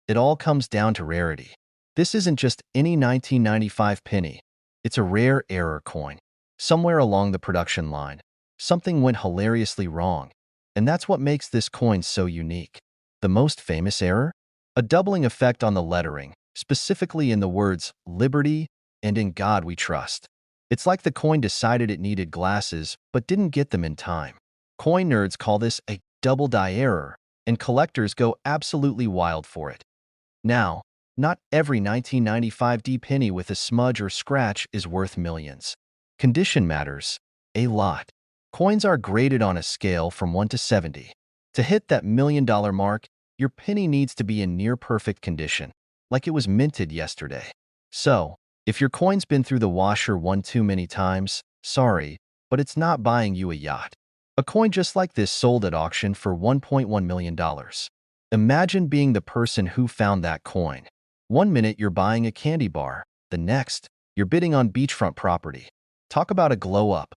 It all comes down to rarity. This isn't just any 1995 penny. It's a rare error coin. Somewhere along the production line, something went hilariously wrong, and that's what makes this coin so unique. The most famous error? A doubling effect on the lettering, specifically in the words "Liberty" and "In God We Trust." It's like the coin decided it needed glasses but didn't get them in time. Coin nerds call this a double die error, and collectors go absolutely wild for it. Now, not every 1995 D penny with a smudge or scratch is worth millions. Condition matters a lot. Coins are graded on a scale from 1 to 70. To hit that $1 million mark, your penny needs to be in near-perfect condition, like it was minted yesterday. So, if your coin's been through the washer one too many times, sorry, but it's not buying you a yacht. A coin just like this sold at auction for $1.1 million. Imagine being the person who found that coin. One minute you're buying a candy bar, the next, you're bidding on beachfront property. Talk about a glow up.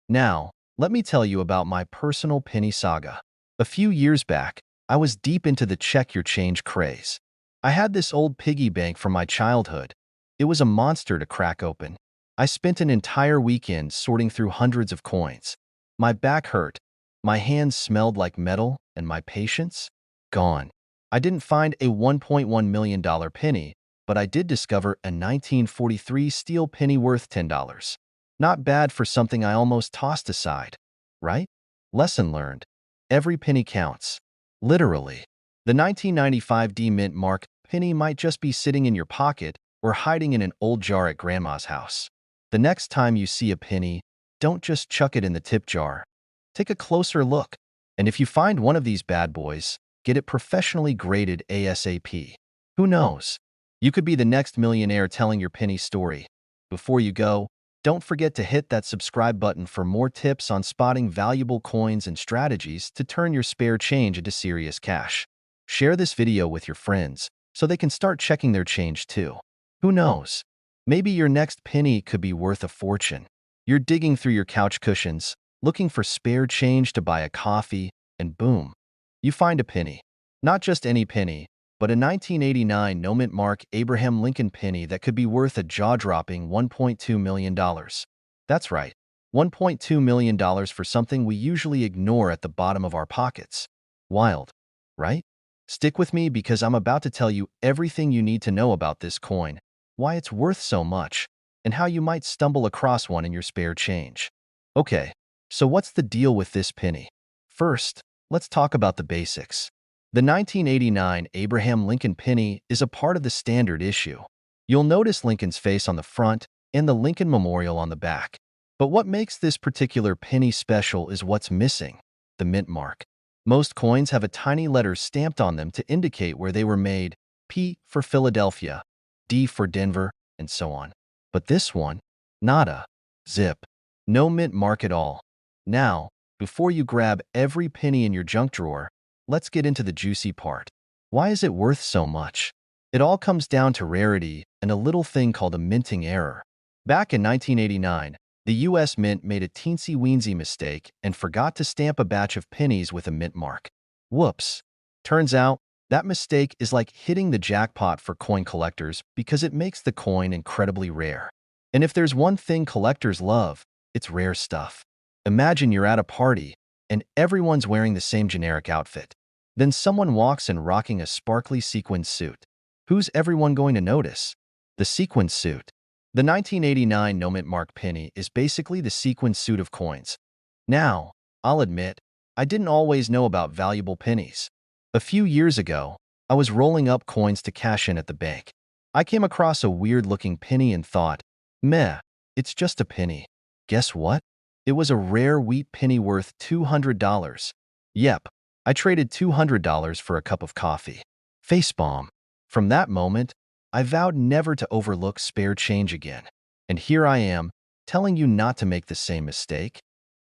Now, let me tell you about my personal penny saga. A few years back, I was deep into the check your change craze. I had this old piggy bank from my childhood. It was a monster to crack open. I spent an entire weekend sorting through hundreds of coins. My back hurt, my hands smelled like metal, and my patience? Gone. I didn't find a $1.1 million penny, but I did discover a 1943 steel penny worth $10. Not bad for something I almost tossed aside, right? Lesson learned. Every penny counts. Literally. The 1995 D Mint Mark penny might just be sitting in your pocket or hiding in an old jar at grandma's house. The next time you see a penny, don't just chuck it in the tip jar. Take a closer look. And if you find one of these bad boys, get it professionally graded ASAP. Who knows? You could be the next millionaire telling your penny story. Before you go, don't forget to hit that subscribe button for more tips on spotting valuable coins and strategies to turn your spare change into serious cash. Share this video with your friends so they can start checking their change too. Who knows? Maybe your next penny could be worth a fortune. You're digging through your couch cushions, looking for spare change to buy a coffee, and boom, you find a penny. Not just any penny, but a 1989 no-mint mark Abraham Lincoln penny that could be worth a jaw-dropping $1.2 million. That's right, $1.2 million for something we usually ignore at the bottom of our pockets. Wild, right? Stick with me because I'm about to tell you everything you need to know about this coin, why it's worth so much, and how you might stumble across one in your spare change. Okay, so what's the deal with this penny? First, let's talk about the basics. The 1989 Abraham Lincoln penny is a part of the standard issue. You'll notice Lincoln's face on the front and the Lincoln Memorial on the back. But what makes this particular penny special is what's missing, the mint mark. Most coins have a tiny letter stamped on them to indicate where they were made, P for Philadelphia, D for Denver, and so on. But this one, nada, zip, no mint mark at all. Now, before you grab every penny in your junk drawer, let's get into the juicy part. Why is it worth so much? It all comes down to rarity and a little thing called a minting error. Back in 1989, the US Mint made a teensy-weensy mistake and forgot to stamp a batch of pennies with a mint mark. Whoops. Turns out, that mistake is like hitting the jackpot for coin collectors because it makes the coin incredibly rare. And if there's one thing collectors love, it's rare stuff. Imagine you're at a party, and everyone's wearing the same generic outfit. Then someone walks in rocking a sparkly sequined suit. Who's everyone going to notice? The sequined suit. The 1989 no-mint mark penny is basically the sequined suit of coins. Now, I'll admit, I didn't always know about valuable pennies. A few years ago, I was rolling up coins to cash in at the bank. I came across a weird-looking penny and thought, meh, it's just a penny. Guess what? It was a rare wheat penny worth $200. Yep, I traded $200 for a cup of coffee. Facepalm. From that moment, I vowed never to overlook spare change again. And here I am, telling you not to make the same mistake.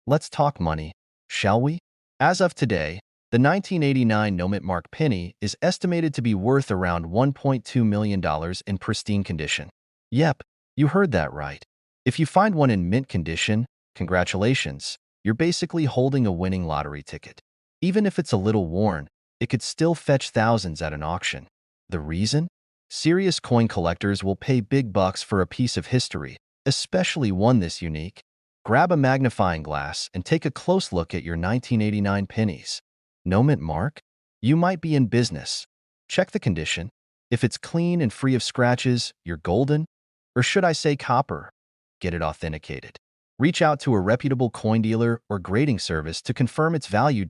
Let's talk money, shall we? As of today, the 1989 no-mint mark penny is estimated to be worth around $1.2 million in pristine condition. Yep, you heard that right. If you find one in mint condition, congratulations, you're basically holding a winning lottery ticket. Even if it's a little worn, it could still fetch thousands at an auction. The reason? Serious coin collectors will pay big bucks for a piece of history, especially one this unique. Grab a magnifying glass and take a close look at your 1989 pennies. No mint mark? You might be in business. Check the condition. If it's clean and free of scratches, you're golden. Or should I say copper? Get it authenticated. Reach out to a reputable coin dealer or grading service to confirm its value.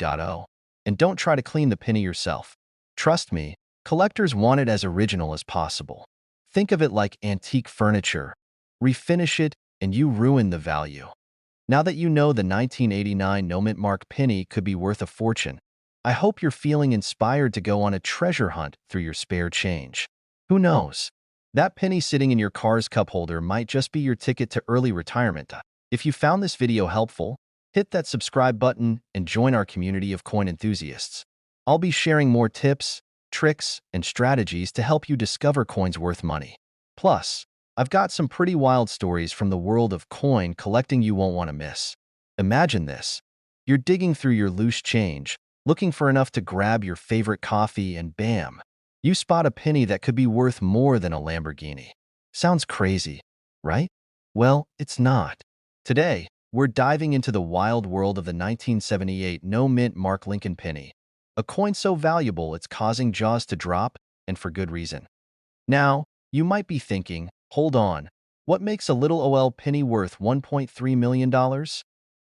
And don't try to clean the penny yourself. Trust me, collectors want it as original as possible. Think of it like antique furniture. Refinish it, and you ruin the value. Now that you know the 1989 no-mint mark penny could be worth a fortune, I hope you're feeling inspired to go on a treasure hunt through your spare change. Who knows? That penny sitting in your car's cup holder might just be your ticket to early retirement. If you found this video helpful, hit that subscribe button and join our community of coin enthusiasts. I'll be sharing more tips, tricks, and strategies to help you discover coins worth money. Plus, I've got some pretty wild stories from the world of coin collecting you won't want to miss. Imagine this. You're digging through your loose change, looking for enough to grab your favorite coffee, and bam, you spot a penny that could be worth more than a Lamborghini. Sounds crazy, right? Well, it's not. Today, we're diving into the wild world of the 1978 no-mint Mark Lincoln penny, a coin so valuable it's causing jaws to drop, and for good reason. Now, you might be thinking, hold on, what makes a little OL penny worth $1.3 million?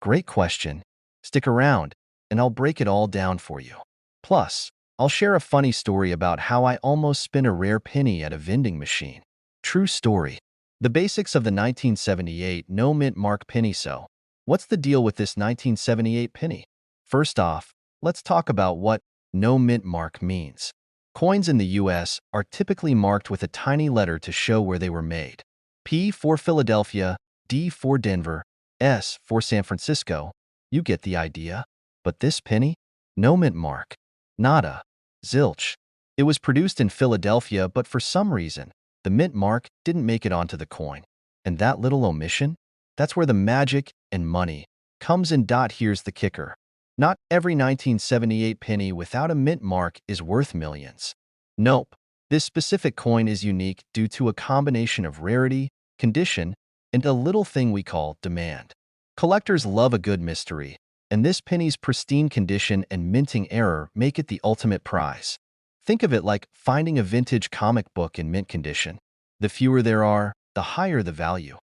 Great question. Stick around, and I'll break it all down for you. Plus, I'll share a funny story about how I almost spent a rare penny at a vending machine. True story. The basics of the 1978 no-mint Mark penny. So, what's the deal with this 1978 penny? First off, let's talk about what no-mint Mark means. Coins in the US are typically marked with a tiny letter to show where they were made. P for Philadelphia, D for Denver, S for San Francisco. You get the idea. But this penny? No-mint Mark. Nada. Zilch. It was produced in Philadelphia, but for some reason, the mint mark didn't make it onto the coin. And that little omission? That's where the magic and money comes in. Here's the kicker. Not every 1978 penny without a mint mark is worth millions. Nope. This specific coin is unique due to a combination of rarity, condition, and a little thing we call demand. Collectors love a good mystery, and this penny's pristine condition and minting error make it the ultimate prize. Think of it like finding a vintage comic book in mint condition. The fewer there are, the higher the value.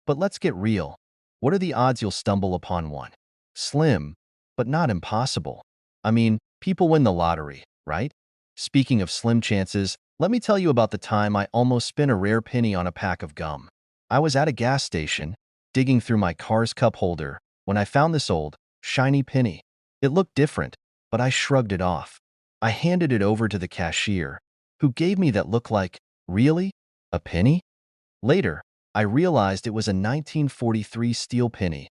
But let's get real. What are the odds you'll stumble upon one? Slim, but not impossible. I mean, people win the lottery, right? Speaking of slim chances, let me tell you about the time I almost spent a rare penny on a pack of gum. I was at a gas station, digging through my car's cup holder, when I found this old, shiny penny. It looked different, but I shrugged it off. I handed it over to the cashier, who gave me that look like, really? A penny? Later, I realized it was a 1943 steel penny,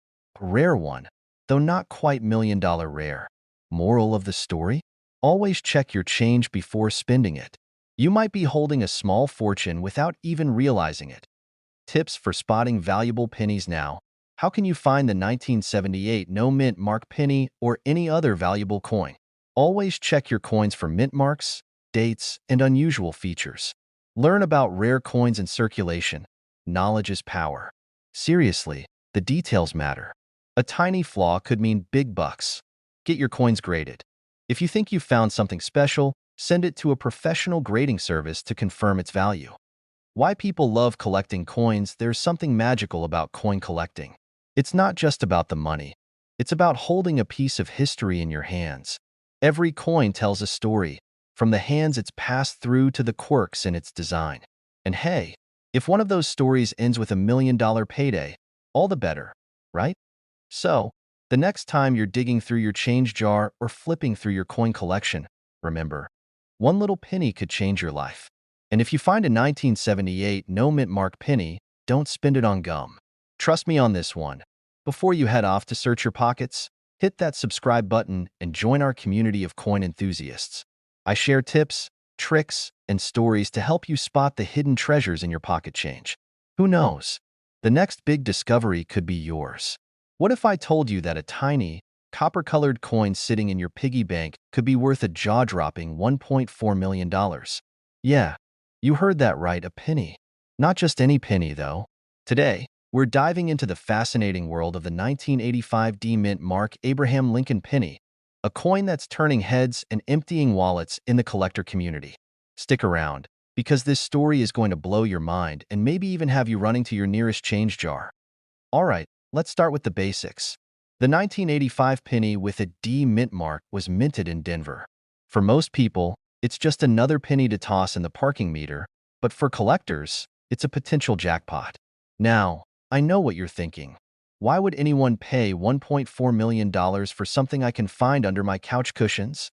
a rare one, though not quite million-dollar rare. Moral of the story? Always check your change before spending it. You might be holding a small fortune without even realizing it. Tips for spotting valuable pennies now. How can you find the 1978 no-mint Mark penny or any other valuable coin? Always check your coins for mint marks, dates, and unusual features. Learn about rare coins in circulation. Knowledge is power. Seriously, the details matter. A tiny flaw could mean big bucks. Get your coins graded. If you think you found something special, send it to a professional grading service to confirm its value. Why people love collecting coins? There's something magical about coin collecting. It's not just about the money. It's about holding a piece of history in your hands. Every coin tells a story, from the hands it's passed through to the quirks in its design. And hey, if one of those stories ends with $1 million payday, all the better, right? So, the next time you're digging through your change jar or flipping through your coin collection, remember, one little penny could change your life. And if you find a 1978 no-mint Mark penny, don't spend it on gum. Trust me on this one. Before you head off to search your pockets, hit that subscribe button and join our community of coin enthusiasts. I share tips, tricks, and stories to help you spot the hidden treasures in your pocket change. Who knows? The next big discovery could be yours. What if I told you that a tiny, copper-colored coin sitting in your piggy bank could be worth a jaw-dropping $1.4 million? Yeah, you heard that right, a penny. Not just any penny, though. Today, we're diving into the fascinating world of the 1985 D-Mint Mark Abraham Lincoln penny, a coin that's turning heads and emptying wallets in the collector community. Stick around, because this story is going to blow your mind and maybe even have you running to your nearest change jar. All right, let's start with the basics. The 1985 penny with a D mint mark was minted in Denver. For most people, it's just another penny to toss in the parking meter, but for collectors, it's a potential jackpot. Now, I know what you're thinking. Why would anyone pay $1.4 million for something I can find under my couch cushions?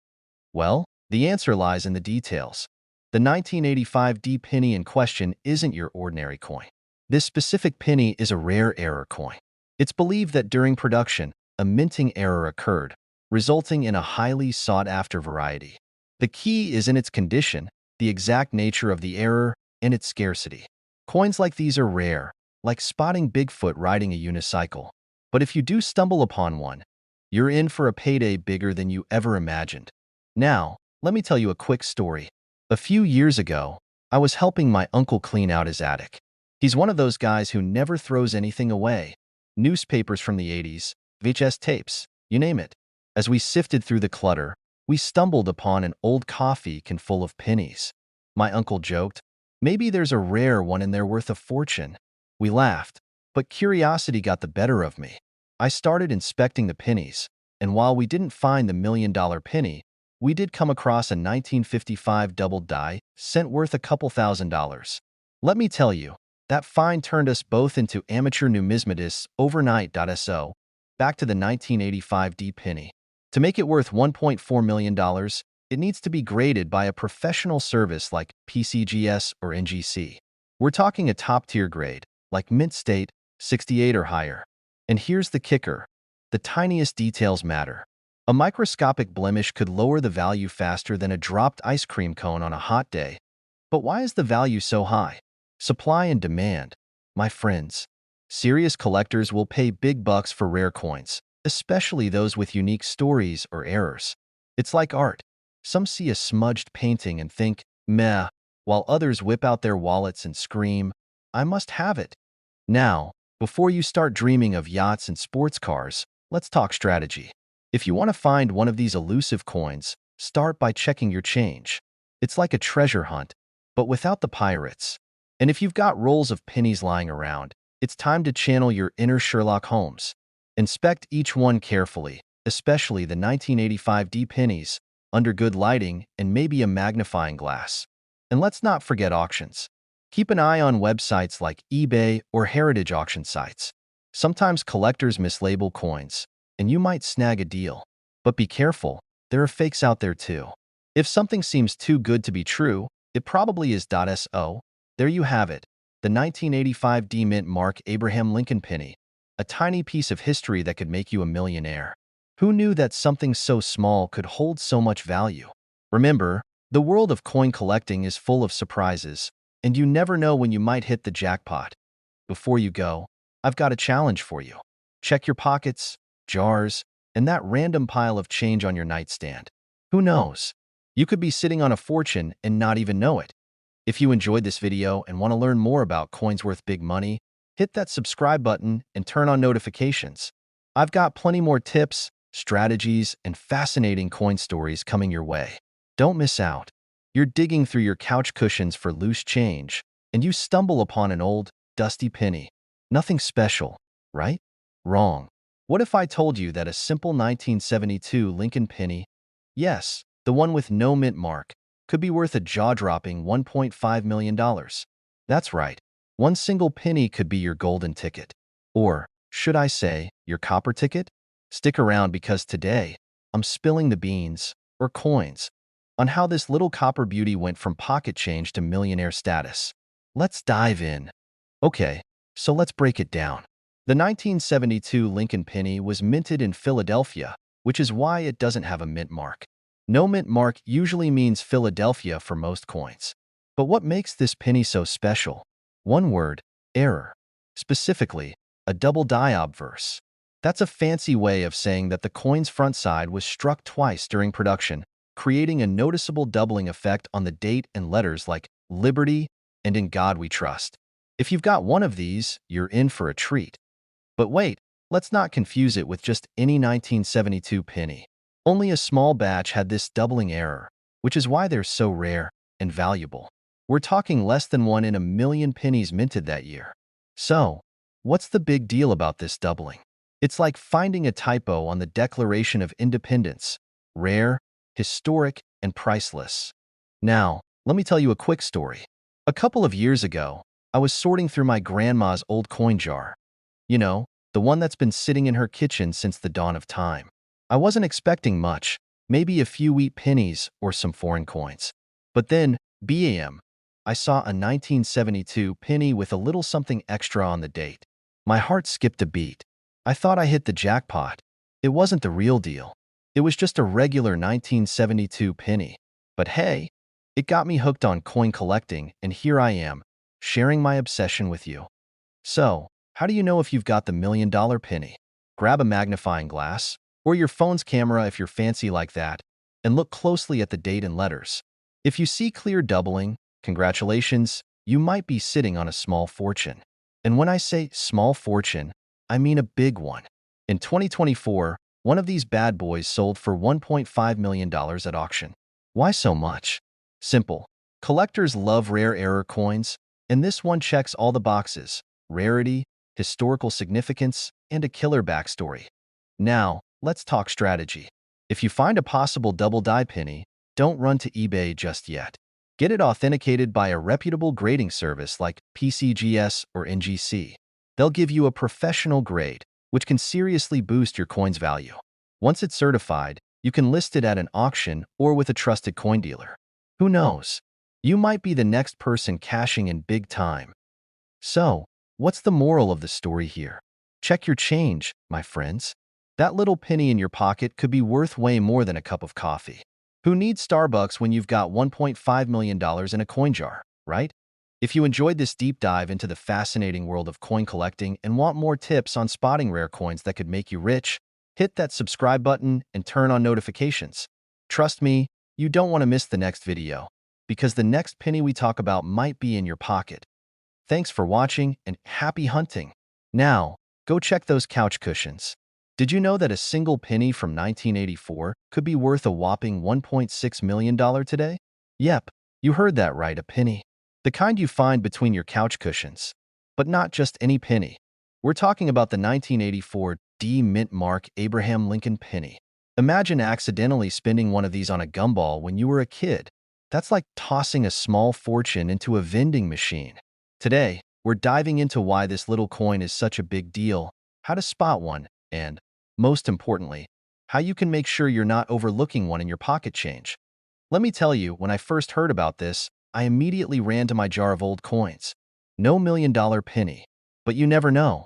Well, the answer lies in the details. The 1985 D penny in question isn't your ordinary coin. This specific penny is a rare error coin. It's believed that during production, a minting error occurred, resulting in a highly sought-after variety. The key is in its condition, the exact nature of the error, and its scarcity. Coins like these are rare, like spotting Bigfoot riding a unicycle. But if you do stumble upon one, you're in for a payday bigger than you ever imagined. Now, let me tell you a quick story. A few years ago, I was helping my uncle clean out his attic. He's one of those guys who never throws anything away. Newspapers from the 80s, VHS tapes, you name it. As we sifted through the clutter, we stumbled upon an old coffee can full of pennies. My uncle joked, "Maybe there's a rare one in there worth a fortune." We laughed, but curiosity got the better of me. I started inspecting the pennies, and while we didn't find the $1 million penny, we did come across a 1955 double die cent worth a couple $1,000s. Let me tell you, that find turned us both into amateur numismatists overnight. Back to the 1985 D penny. To make it worth $1.4 million, it needs to be graded by a professional service like PCGS or NGC. We're talking a top-tier grade, like Mint State, 68 or higher. And here's the kicker. The tiniest details matter. A microscopic blemish could lower the value faster than a dropped ice cream cone on a hot day. But why is the value so high? Supply and demand. My friends, serious collectors will pay big bucks for rare coins, especially those with unique stories or errors. It's like art. Some see a smudged painting and think, meh, while others whip out their wallets and scream, I must have it. Now, before you start dreaming of yachts and sports cars, let's talk strategy. If you want to find one of these elusive coins, start by checking your change. It's like a treasure hunt, but without the pirates. And if you've got rolls of pennies lying around, it's time to channel your inner Sherlock Holmes. Inspect each one carefully, especially the 1985 D pennies, under good lighting and maybe a magnifying glass. And let's not forget auctions. Keep an eye on websites like eBay or heritage auction sites. Sometimes collectors mislabel coins, and you might snag a deal. But be careful, there are fakes out there too. If something seems too good to be true, it probably is. There you have it, the 1985 D Mint Mark Abraham Lincoln penny, a tiny piece of history that could make you a millionaire. Who knew that something so small could hold so much value? Remember, the world of coin collecting is full of surprises, and you never know when you might hit the jackpot. Before you go, I've got a challenge for you. Check your pockets, jars, and that random pile of change on your nightstand. Who knows? You could be sitting on a fortune and not even know it. If you enjoyed this video and want to learn more about coins worth big money, hit that subscribe button and turn on notifications. I've got plenty more tips, strategies, and fascinating coin stories coming your way. Don't miss out. You're digging through your couch cushions for loose change, and you stumble upon an old, dusty penny. Nothing special, right? Wrong. What if I told you that a simple 1972 Lincoln penny, yes, the one with no mint mark, could be worth a jaw-dropping $1.5 million? That's right. One single penny could be your golden ticket. Or, should I say, your copper ticket? Stick around because today, I'm spilling the beans, or coins, on how this little copper beauty went from pocket change to millionaire status. Let's dive in. Okay, so let's break it down. The 1972 Lincoln penny was minted in Philadelphia, which is why it doesn't have a mint mark. No mint mark usually means Philadelphia for most coins. But what makes this penny so special? One word, error. Specifically, a double die obverse. That's a fancy way of saying that the coin's front side was struck twice during production, creating a noticeable doubling effect on the date and letters like Liberty and In God We Trust. If you've got one of these, you're in for a treat. But wait, let's not confuse it with just any 1972 penny. Only a small batch had this doubling error, which is why they're so rare and valuable. We're talking less than 1 in a million pennies minted that year. So, what's the big deal about this doubling? It's like finding a typo on the Declaration of Independence. Rare, historic, and priceless. Now, let me tell you a quick story. A couple of years ago, I was sorting through my grandma's old coin jar. You know, the one that's been sitting in her kitchen since the dawn of time. I wasn't expecting much, maybe a few wheat pennies or some foreign coins. But then, bam, I saw a 1972 penny with a little something extra on the date. My heart skipped a beat. I thought I hit the jackpot. It wasn't the real deal. It was just a regular 1972 penny. But hey, it got me hooked on coin collecting, and here I am, sharing my obsession with you. So, how do you know if you've got the $1 million penny? Grab a magnifying glass, or your phone's camera if you're fancy like that, and look closely at the date and letters. If you see clear doubling, congratulations, you might be sitting on a small fortune. And when I say small fortune, I mean a big one. In 2024, one of these bad boys sold for $1.5 million at auction. Why so much? Simple. Collectors love rare error coins, and this one checks all the boxes: rarity, historical significance, and a killer backstory. Now, let's talk strategy. If you find a possible double die penny, don't run to eBay just yet. Get it authenticated by a reputable grading service like PCGS or NGC. They'll give you a professional grade, which can seriously boost your coin's value. Once it's certified, you can list it at an auction or with a trusted coin dealer. Who knows? You might be the next person cashing in big time. So, what's the moral of the story here? Check your change, my friends. That little penny in your pocket could be worth way more than a cup of coffee. Who needs Starbucks when you've got $1.5 million in a coin jar, right? If you enjoyed this deep dive into the fascinating world of coin collecting and want more tips on spotting rare coins that could make you rich, hit that subscribe button and turn on notifications. Trust me, you don't want to miss the next video, because the next penny we talk about might be in your pocket. Thanks for watching and happy hunting. Now, go check those couch cushions. Did you know that a single penny from 1984 could be worth a whopping $1.6 million today? Yep, you heard that right, a penny. The kind you find between your couch cushions. But not just any penny. We're talking about the 1984 D Mint Mark Abraham Lincoln penny. Imagine accidentally spending one of these on a gumball when you were a kid. That's like tossing a small fortune into a vending machine. Today, we're diving into why this little coin is such a big deal, how to spot one, and, most importantly, how you can make sure you're not overlooking one in your pocket change. Let me tell you, when I first heard about this, I immediately ran to my jar of old coins. No $1 million penny. But you never know.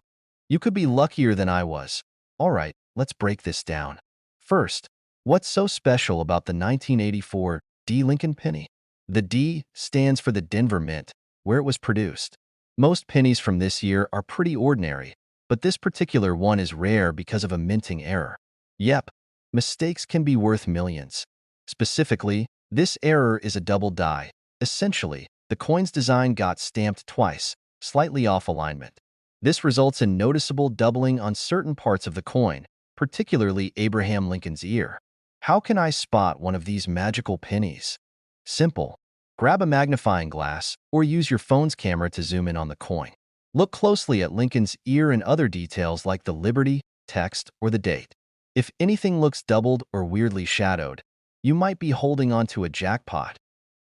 You could be luckier than I was. All right, let's break this down. First, what's so special about the 1984 D Lincoln penny? The D stands for the Denver Mint, where it was produced. Most pennies from this year are pretty ordinary, but this particular one is rare because of a minting error. Yep, mistakes can be worth millions. Specifically, this error is a double die. Essentially, the coin's design got stamped twice, slightly off alignment. This results in noticeable doubling on certain parts of the coin, particularly Abraham Lincoln's ear. How can I spot one of these magical pennies? Simple. Grab a magnifying glass or use your phone's camera to zoom in on the coin. Look closely at Lincoln's ear and other details like the Liberty, text, or the date. If anything looks doubled or weirdly shadowed, you might be holding on to a jackpot.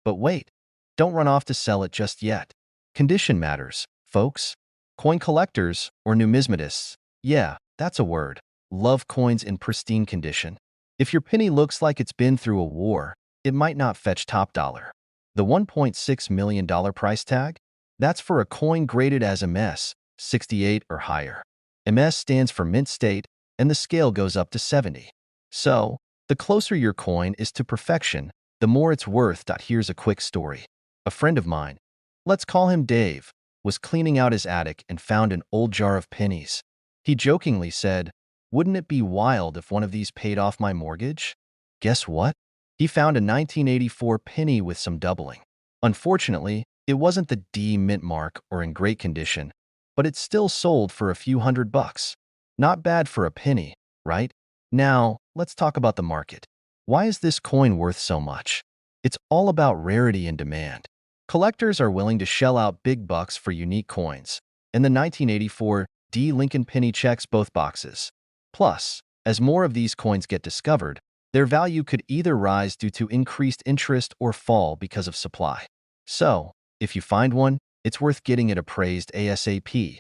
But wait, don't run off to sell it just yet. Condition matters, folks. Coin collectors, or numismatists, yeah, that's a word, love coins in pristine condition. If your penny looks like it's been through a war, it might not fetch top dollar. The $1.6 million price tag? That's for a coin graded as MS, 68 or higher. MS stands for mint state, and the scale goes up to 70. So, the closer your coin is to perfection, the more it's worth. Here's a quick story. A friend of mine, let's call him Dave, was cleaning out his attic and found an old jar of pennies. He jokingly said, "Wouldn't it be wild if one of these paid off my mortgage?" Guess what? He found a 1984 penny with some doubling. Unfortunately, it wasn't the D Mint Mark or in great condition, but it still sold for a few $100. Not bad for a penny, right? Now, let's talk about the market. Why is this coin worth so much? It's all about rarity and demand. Collectors are willing to shell out big bucks for unique coins, and the 1984 D Lincoln penny checks both boxes. Plus, as more of these coins get discovered, their value could either rise due to increased interest or fall because of supply. So, if you find one, it's worth getting it appraised ASAP.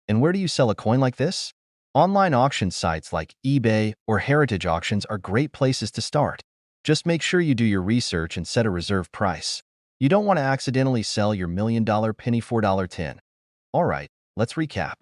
And where do you sell a coin like this? Online auction sites like eBay or Heritage Auctions are great places to start. Just make sure you do your research and set a reserve price. You don't want to accidentally sell your $1 million penny for $10. Alright, let's recap.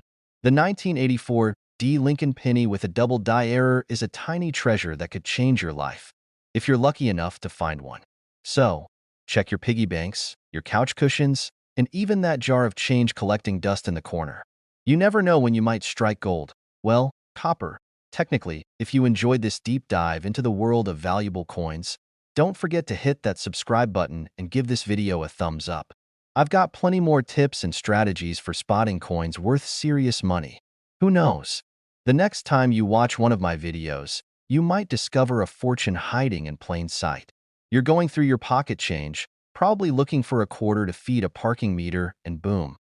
The 1984 D Lincoln penny with a double die error is a tiny treasure that could change your life, if you're lucky enough to find one. So, check your piggy banks, your couch cushions, and even that jar of change collecting dust in the corner. You never know when you might strike gold. Well, copper. Technically, if you enjoyed this deep dive into the world of valuable coins, don't forget to hit that subscribe button and give this video a thumbs up. I've got plenty more tips and strategies for spotting coins worth serious money. Who knows? The next time you watch one of my videos, you might discover a fortune hiding in plain sight. You're going through your pocket change, probably looking for a quarter to feed a parking meter, and boom,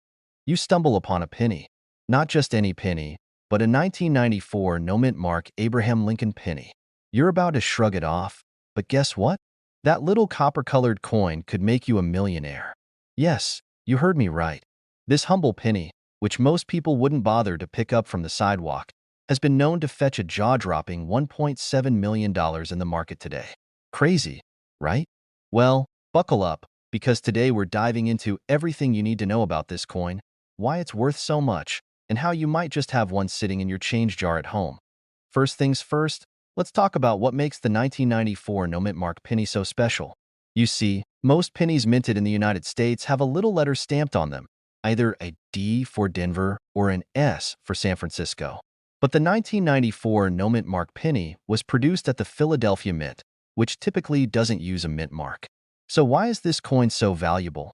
you stumble upon a penny. Not just any penny, but a 1994 no-mint mark Abraham Lincoln penny. You're about to shrug it off, but guess what? That little copper-colored coin could make you a millionaire. Yes, you heard me right. This humble penny, which most people wouldn't bother to pick up from the sidewalk, has been known to fetch a jaw-dropping $1.7 million in the market today. Crazy, right? Well, buckle up, because today we're diving into everything you need to know about this coin, why it's worth so much, and how you might just have one sitting in your change jar at home. First things first, let's talk about what makes the 1994 no-mint mark penny so special. You see, most pennies minted in the United States have a little letter stamped on them, either a D for Denver or an S for San Francisco. But the 1994 no-mint mark penny was produced at the Philadelphia Mint, which typically doesn't use a mint mark. So why is this coin so valuable?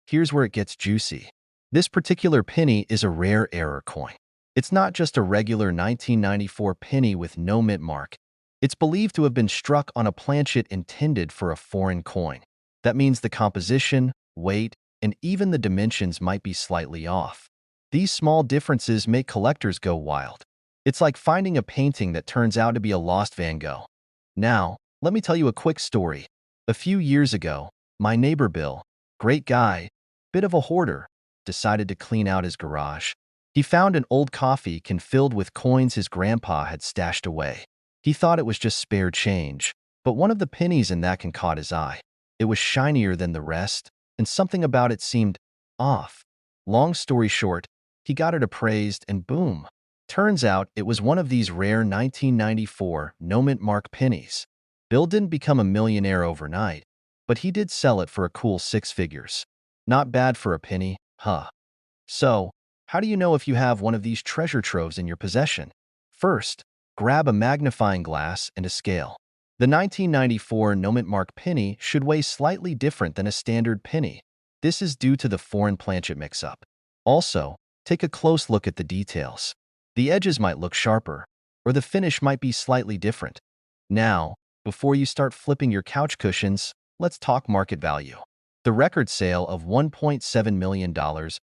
Here's where it gets juicy. This particular penny is a rare error coin. It's not just a regular 1994 penny with no mint mark. It's believed to have been struck on a planchet intended for a foreign coin. That means the composition, weight, and even the dimensions might be slightly off. These small differences make collectors go wild. It's like finding a painting that turns out to be a lost Van Gogh. Now, let me tell you a quick story. A few years ago, my neighbor Bill, great guy, bit of a hoarder, decided to clean out his garage. He found an old coffee can filled with coins his grandpa had stashed away. He thought it was just spare change, but one of the pennies in that can caught his eye. It was shinier than the rest, and something about it seemed off. Long story short, he got it appraised and boom. Turns out it was one of these rare 1994 no-mint mark pennies. Bill didn't become a millionaire overnight, but he did sell it for a cool 6 figures. Not bad for a penny, huh? So, how do you know if you have one of these treasure troves in your possession? First, grab a magnifying glass and a scale. The 1994 no-mint mark penny should weigh slightly different than a standard penny. This is due to the foreign planchet mix-up. Also, take a close look at the details. The edges might look sharper, or the finish might be slightly different. Now, before you start flipping your couch cushions, let's talk market value. The record sale of $1.7 million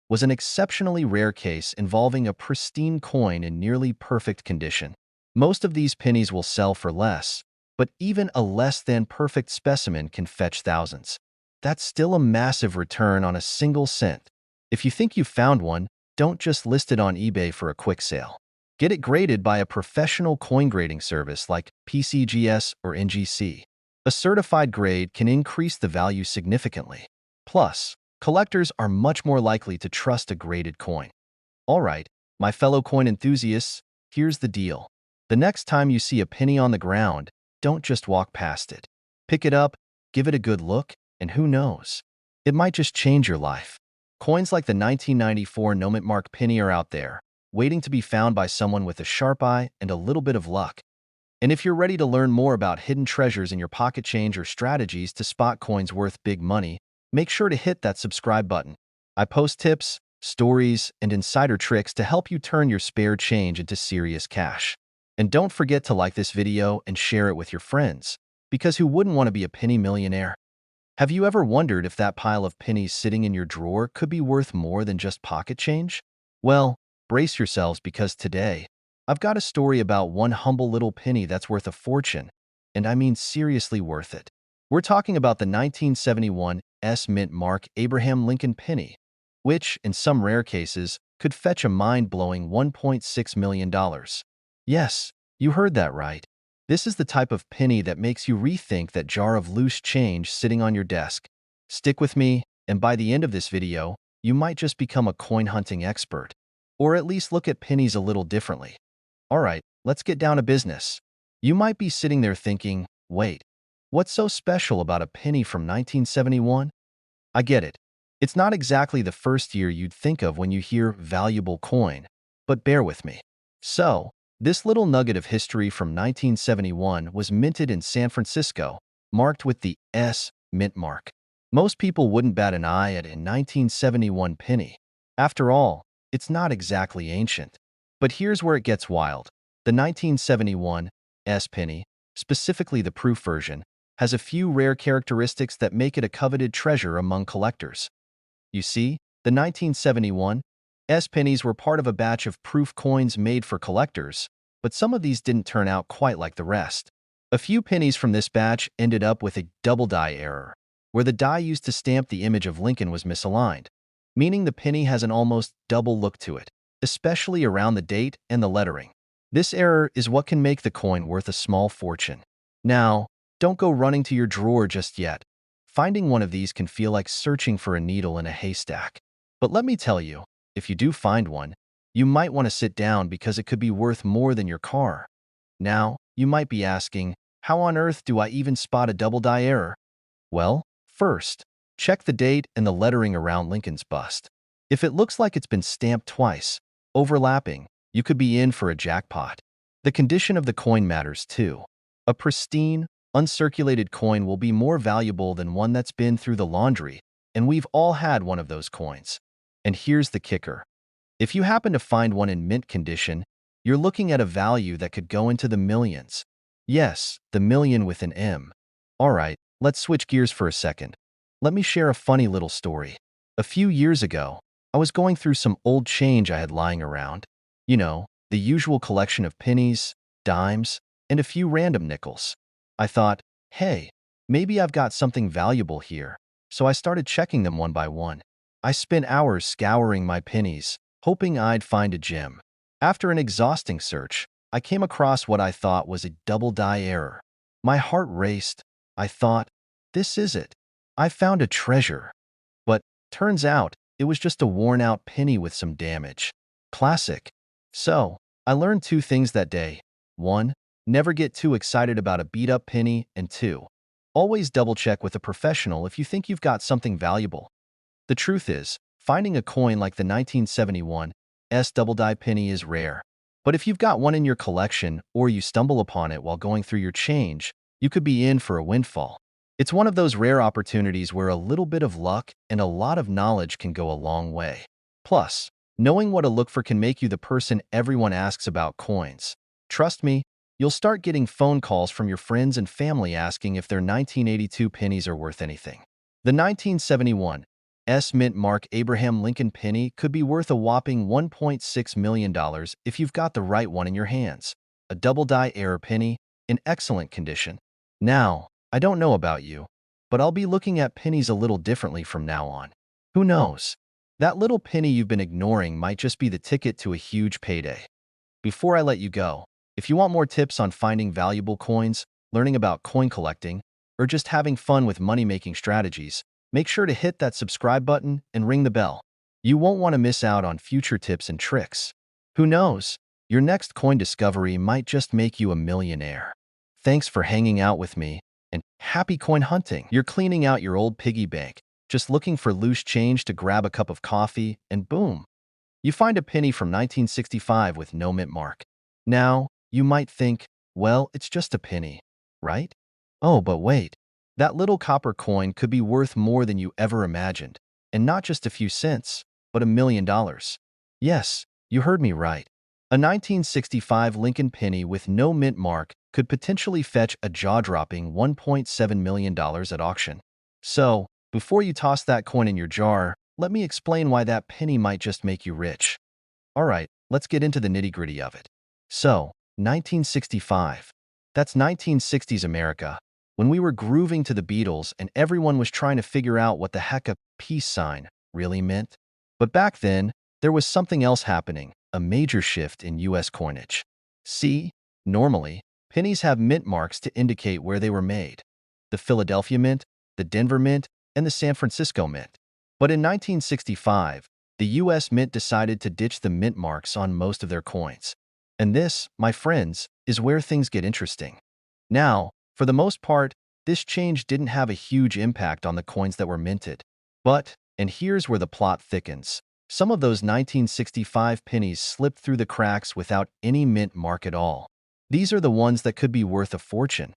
was an exceptionally rare case involving a pristine coin in nearly perfect condition. Most of these pennies will sell for less, but even a less-than-perfect specimen can fetch thousands. That's still a massive return on a single cent. If you think you've found one, don't just list it on eBay for a quick sale. Get it graded by a professional coin grading service like PCGS or NGC. A certified grade can increase the value significantly. Plus, collectors are much more likely to trust a graded coin. All right, my fellow coin enthusiasts, here's the deal. The next time you see a penny on the ground, don't just walk past it. Pick it up, give it a good look, and who knows? It might just change your life. Coins like the 1994 no-mint mark penny are out there, waiting to be found by someone with a sharp eye and a little bit of luck. And if you're ready to learn more about hidden treasures in your pocket change or strategies to spot coins worth big money, make sure to hit that subscribe button. I post tips, stories, and insider tricks to help you turn your spare change into serious cash. And don't forget to like this video and share it with your friends, because who wouldn't want to be a penny millionaire? Have you ever wondered if that pile of pennies sitting in your drawer could be worth more than just pocket change? Well, brace yourselves because today, I've got a story about one humble little penny that's worth a fortune, and I mean seriously worth it. We're talking about the 1971 mint mark Abraham Lincoln penny, which, in some rare cases, could fetch a mind-blowing $1.6 million. Yes, you heard that right. This is the type of penny that makes you rethink that jar of loose change sitting on your desk. Stick with me, and by the end of this video, you might just become a coin-hunting expert, or at least look at pennies a little differently. All right, let's get down to business. You might be sitting there thinking, wait, What's so special about a penny from 1971? I get it. It's not exactly the first year you'd think of when you hear valuable coin, but bear with me. So, this little nugget of history from 1971 was minted in San Francisco, marked with the S mint mark. Most people wouldn't bat an eye at a 1971 penny. After all, it's not exactly ancient. But here's where it gets wild. The 1971 S penny, specifically the proof version, has a few rare characteristics that make it a coveted treasure among collectors. You see, the 1971 S pennies were part of a batch of proof coins made for collectors, but some of these didn't turn out quite like the rest. A few pennies from this batch ended up with a double die error, where the die used to stamp the image of Lincoln was misaligned, meaning the penny has an almost double look to it, especially around the date and the lettering. This error is what can make the coin worth a small fortune. Now, don't go running to your drawer just yet. Finding one of these can feel like searching for a needle in a haystack. But let me tell you, if you do find one, you might want to sit down because it could be worth more than your car. Now, you might be asking, how on earth do I even spot a double die error? Well, first, check the date and the lettering around Lincoln's bust. If it looks like it's been stamped twice, overlapping, you could be in for a jackpot. The condition of the coin matters too. A pristine, uncirculated coin will be more valuable than one that's been through the laundry, and we've all had one of those coins. And here's the kicker. If you happen to find one in mint condition, you're looking at a value that could go into the millions. Yes, the million with an M. Alright, let's switch gears for a second. Let me share a funny little story. A few years ago, I was going through some old change I had lying around. You know, the usual collection of pennies, dimes, and a few random nickels. I thought, hey, maybe I've got something valuable here, so I started checking them one by one. I spent hours scouring my pennies, hoping I'd find a gem. After an exhausting search, I came across what I thought was a double die error. My heart raced. I thought, this is it. I found a treasure. But turns out, it was just a worn-out penny with some damage. Classic. So, I learned two things that day. 1. Never get too excited about a beat-up penny, and 2. Always double-check with a professional if you think you've got something valuable. The truth is, finding a coin like the 1971 S double die penny is rare. But if you've got one in your collection or you stumble upon it while going through your change, you could be in for a windfall. It's one of those rare opportunities where a little bit of luck and a lot of knowledge can go a long way. Plus, knowing what to look for can make you the person everyone asks about coins. Trust me, you'll start getting phone calls from your friends and family asking if their 1982 pennies are worth anything. The 1971 S mint mark Abraham Lincoln penny could be worth a whopping $1.6 million if you've got the right one in your hands. A double die error penny, in excellent condition. Now, I don't know about you, but I'll be looking at pennies a little differently from now on. Who knows? That little penny you've been ignoring might just be the ticket to a huge payday. Before I let you go, if you want more tips on finding valuable coins, learning about coin collecting, or just having fun with money-making strategies, make sure to hit that subscribe button and ring the bell. You won't want to miss out on future tips and tricks. Who knows? Your next coin discovery might just make you a millionaire. Thanks for hanging out with me, and happy coin hunting. You're cleaning out your old piggy bank, just looking for loose change to grab a cup of coffee, and boom, you find a penny from 1965 with no mint mark. Now, you might think, well, it's just a penny, right? Oh, but wait. That little copper coin could be worth more than you ever imagined, and not just a few cents, but $1 million. Yes, you heard me right. A 1965 Lincoln penny with no mint mark could potentially fetch a jaw-dropping $1.7 million at auction. So, before you toss that coin in your jar, let me explain why that penny might just make you rich. Alright, let's get into the nitty-gritty of it. So, 1965. That's 1960s America, when we were grooving to the Beatles and everyone was trying to figure out what the heck a peace sign really meant. But back then, there was something else happening, a major shift in U.S. coinage. See, normally, pennies have mint marks to indicate where they were made. The Philadelphia Mint, the Denver Mint, and the San Francisco Mint. But in 1965, the U.S. Mint decided to ditch the mint marks on most of their coins. And this, my friends, is where things get interesting. Now, for the most part, this change didn't have a huge impact on the coins that were minted. But, and here's where the plot thickens, some of those 1965 pennies slipped through the cracks without any mint mark at all. These are the ones that could be worth a fortune.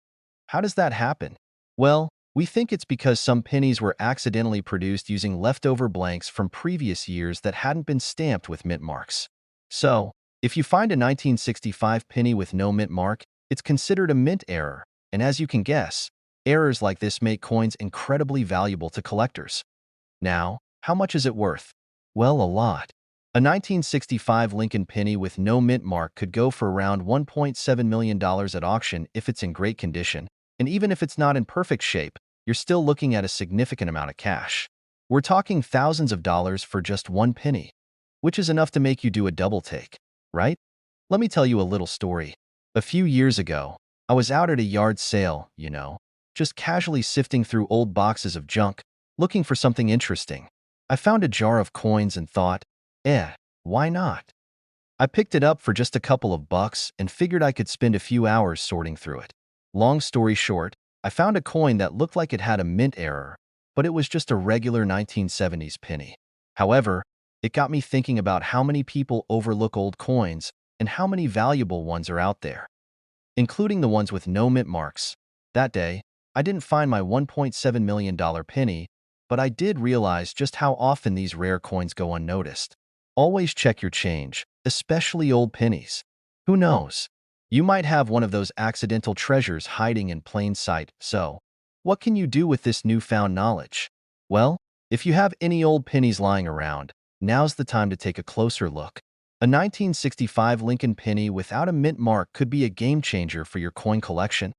How does that happen? Well, we think it's because some pennies were accidentally produced using leftover blanks from previous years that hadn't been stamped with mint marks. So, if you find a 1965 penny with no mint mark, it's considered a mint error, and as you can guess, errors like this make coins incredibly valuable to collectors. Now, how much is it worth? Well, a lot. A 1965 Lincoln penny with no mint mark could go for around $1.7 million at auction if it's in great condition, and even if it's not in perfect shape, you're still looking at a significant amount of cash. We're talking thousands of dollars for just one penny, which is enough to make you do a double take, right? Let me tell you a little story. A few years ago, I was out at a yard sale, just casually sifting through old boxes of junk, looking for something interesting. I found a jar of coins and thought, why not? I picked it up for just a couple of bucks and figured I could spend a few hours sorting through it. Long story short, I found a coin that looked like it had a mint error, but it was just a regular 1970s penny. However, it got me thinking about how many people overlook old coins and how many valuable ones are out there, including the ones with no mint marks. That day, I didn't find my $1.7 million penny, but I did realize just how often these rare coins go unnoticed. Always check your change, especially old pennies. Who knows? You might have one of those accidental treasures hiding in plain sight. So, what can you do with this newfound knowledge? Well, if you have any old pennies lying around, now's the time to take a closer look. A 1965 Lincoln penny without a mint mark could be a game changer for your coin collection,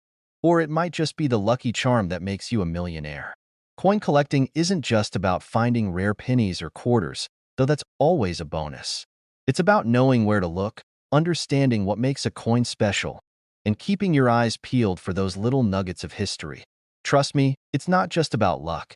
or it might just be the lucky charm that makes you a millionaire. Coin collecting isn't just about finding rare pennies or quarters, though that's always a bonus. It's about knowing where to look, understanding what makes a coin special, and keeping your eyes peeled for those little nuggets of history. Trust me, it's not just about luck.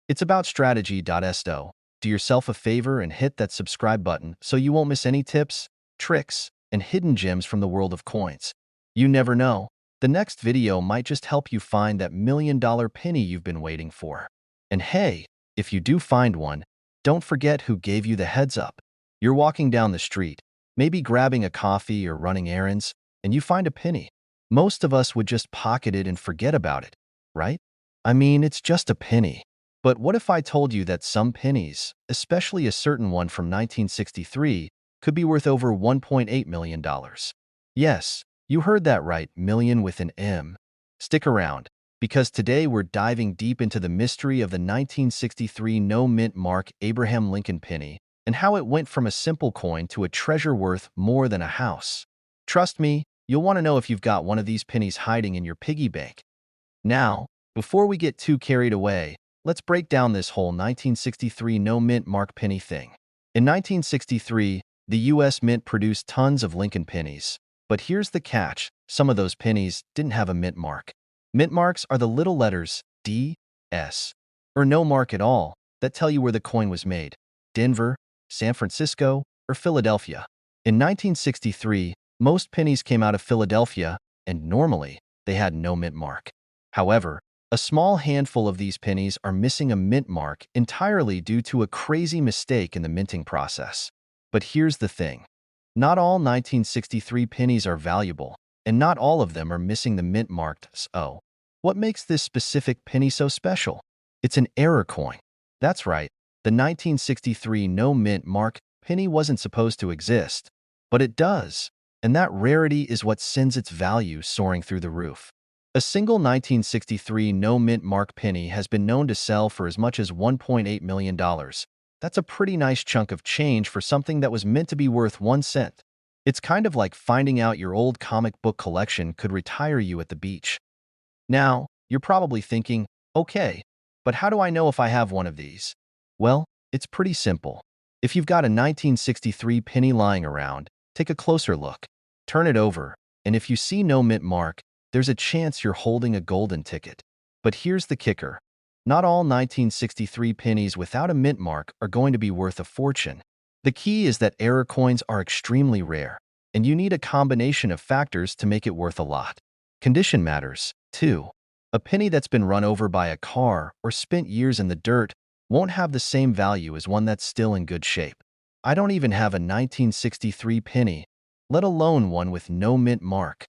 It's about strategy. Do yourself a favor and hit that subscribe button so you won't miss any tips, tricks, and hidden gems from the world of coins. You never know, the next video might just help you find that $1,000,000 penny you've been waiting for. And hey, if you do find one, don't forget who gave you the heads up. You're walking down the street, maybe grabbing a coffee or running errands, and you find a penny. Most of us would just pocket it and forget about it, right? I mean, it's just a penny. But what if I told you that some pennies, especially a certain one from 1963, could be worth over $1.8 million? Yes, you heard that right, million with an M. Stick around, because today we're diving deep into the mystery of the 1963 no-mint mark Abraham Lincoln penny and how it went from a simple coin to a treasure worth more than a house. Trust me, you'll want to know if you've got one of these pennies hiding in your piggy bank. Now, before we get too carried away, let's break down this whole 1963 no-mint mark penny thing. In 1963, the U.S. Mint produced tons of Lincoln pennies. But here's the catch, some of those pennies didn't have a mint mark. Mint marks are the little letters D, S, or no mark at all that tell you where the coin was made: Denver, San Francisco, or Philadelphia. In 1963, most pennies came out of Philadelphia, and normally, they had no mint mark. However, a small handful of these pennies are missing a mint mark entirely due to a crazy mistake in the minting process. But here's the thing. Not all 1963 pennies are valuable, and not all of them are missing the mint mark. So, what makes this specific penny so special? It's an error coin. That's right, the 1963 no mint mark penny wasn't supposed to exist, but it does, and that rarity is what sends its value soaring through the roof. A single 1963 no mint mark penny has been known to sell for as much as $1.8 million. That's a pretty nice chunk of change for something that was meant to be worth 1 cent. It's kind of like finding out your old comic book collection could retire you at the beach. Now, you're probably thinking, okay, but how do I know if I have one of these? Well, it's pretty simple. If you've got a 1963 penny lying around, take a closer look. Turn it over, and if you see no mint mark, there's a chance you're holding a golden ticket. But here's the kicker. Not all 1963 pennies without a mint mark are going to be worth a fortune. The key is that error coins are extremely rare, and you need a combination of factors to make it worth a lot. Condition matters, too. A penny that's been run over by a car or spent years in the dirt won't have the same value as one that's still in good shape. I don't even have a 1963 penny, let alone one with no mint mark.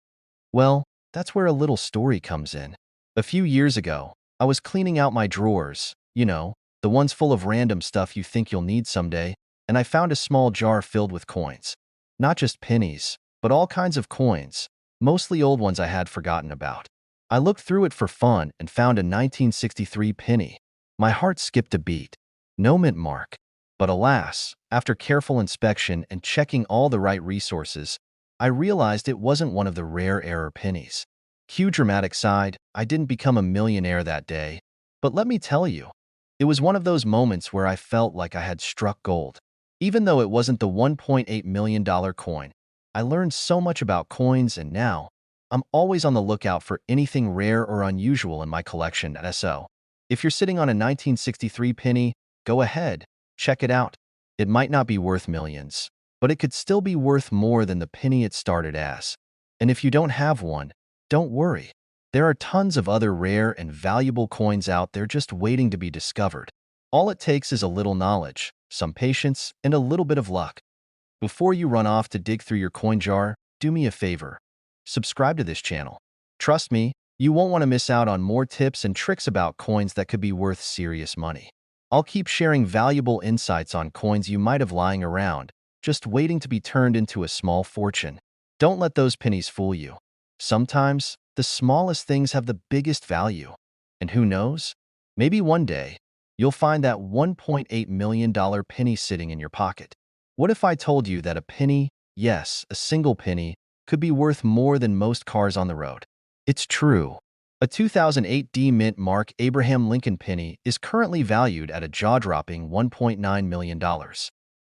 Well, that's where a little story comes in. A few years ago, I was cleaning out my drawers, the ones full of random stuff you think you'll need someday, and I found a small jar filled with coins. Not just pennies, but all kinds of coins, mostly old ones I had forgotten about. I looked through it for fun and found a 1963 penny. My heart skipped a beat. No mint mark. But alas, after careful inspection and checking all the right resources, I realized it wasn't one of the rare error pennies. Cue dramatic side, I didn't become a millionaire that day. But let me tell you, it was one of those moments where I felt like I had struck gold. Even though it wasn't the $1.8 million coin, I learned so much about coins, and now I'm always on the lookout for anything rare or unusual in my collection. So, if you're sitting on a 1963 penny, go ahead, check it out. It might not be worth millions, but it could still be worth more than the penny it started as. And if you don't have one, don't worry. There are tons of other rare and valuable coins out there just waiting to be discovered. All it takes is a little knowledge, some patience, and a little bit of luck. Before you run off to dig through your coin jar, do me a favor. Subscribe to this channel. Trust me, you won't want to miss out on more tips and tricks about coins that could be worth serious money. I'll keep sharing valuable insights on coins you might have lying around, just waiting to be turned into a small fortune. Don't let those pennies fool you. Sometimes, the smallest things have the biggest value. And who knows? Maybe one day, you'll find that $1.8 million penny sitting in your pocket. What if I told you that a penny, yes, a single penny, could be worth more than most cars on the road? It's true. A 2008 D Mint Mark Abraham Lincoln penny is currently valued at a jaw-dropping $1.9 million.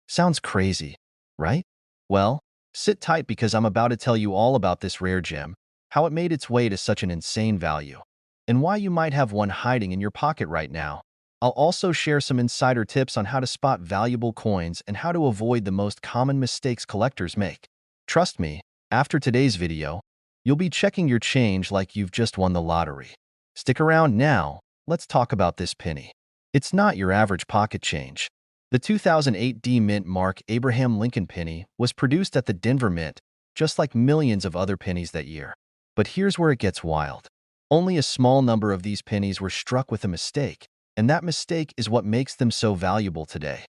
Sounds crazy, right? Well, sit tight because I'm about to tell you all about this rare gem, how it made its way to such an insane value, and why you might have one hiding in your pocket right now. I'll also share some insider tips on how to spot valuable coins and how to avoid the most common mistakes collectors make. Trust me, after today's video, you'll be checking your change like you've just won the lottery. Stick around now, let's talk about this penny. It's not your average pocket change. The 2008 D Mint Mark Abraham Lincoln penny was produced at the Denver Mint, just like millions of other pennies that year. But here's where it gets wild. Only a small number of these pennies were struck with a mistake, and that mistake is what makes them so valuable today.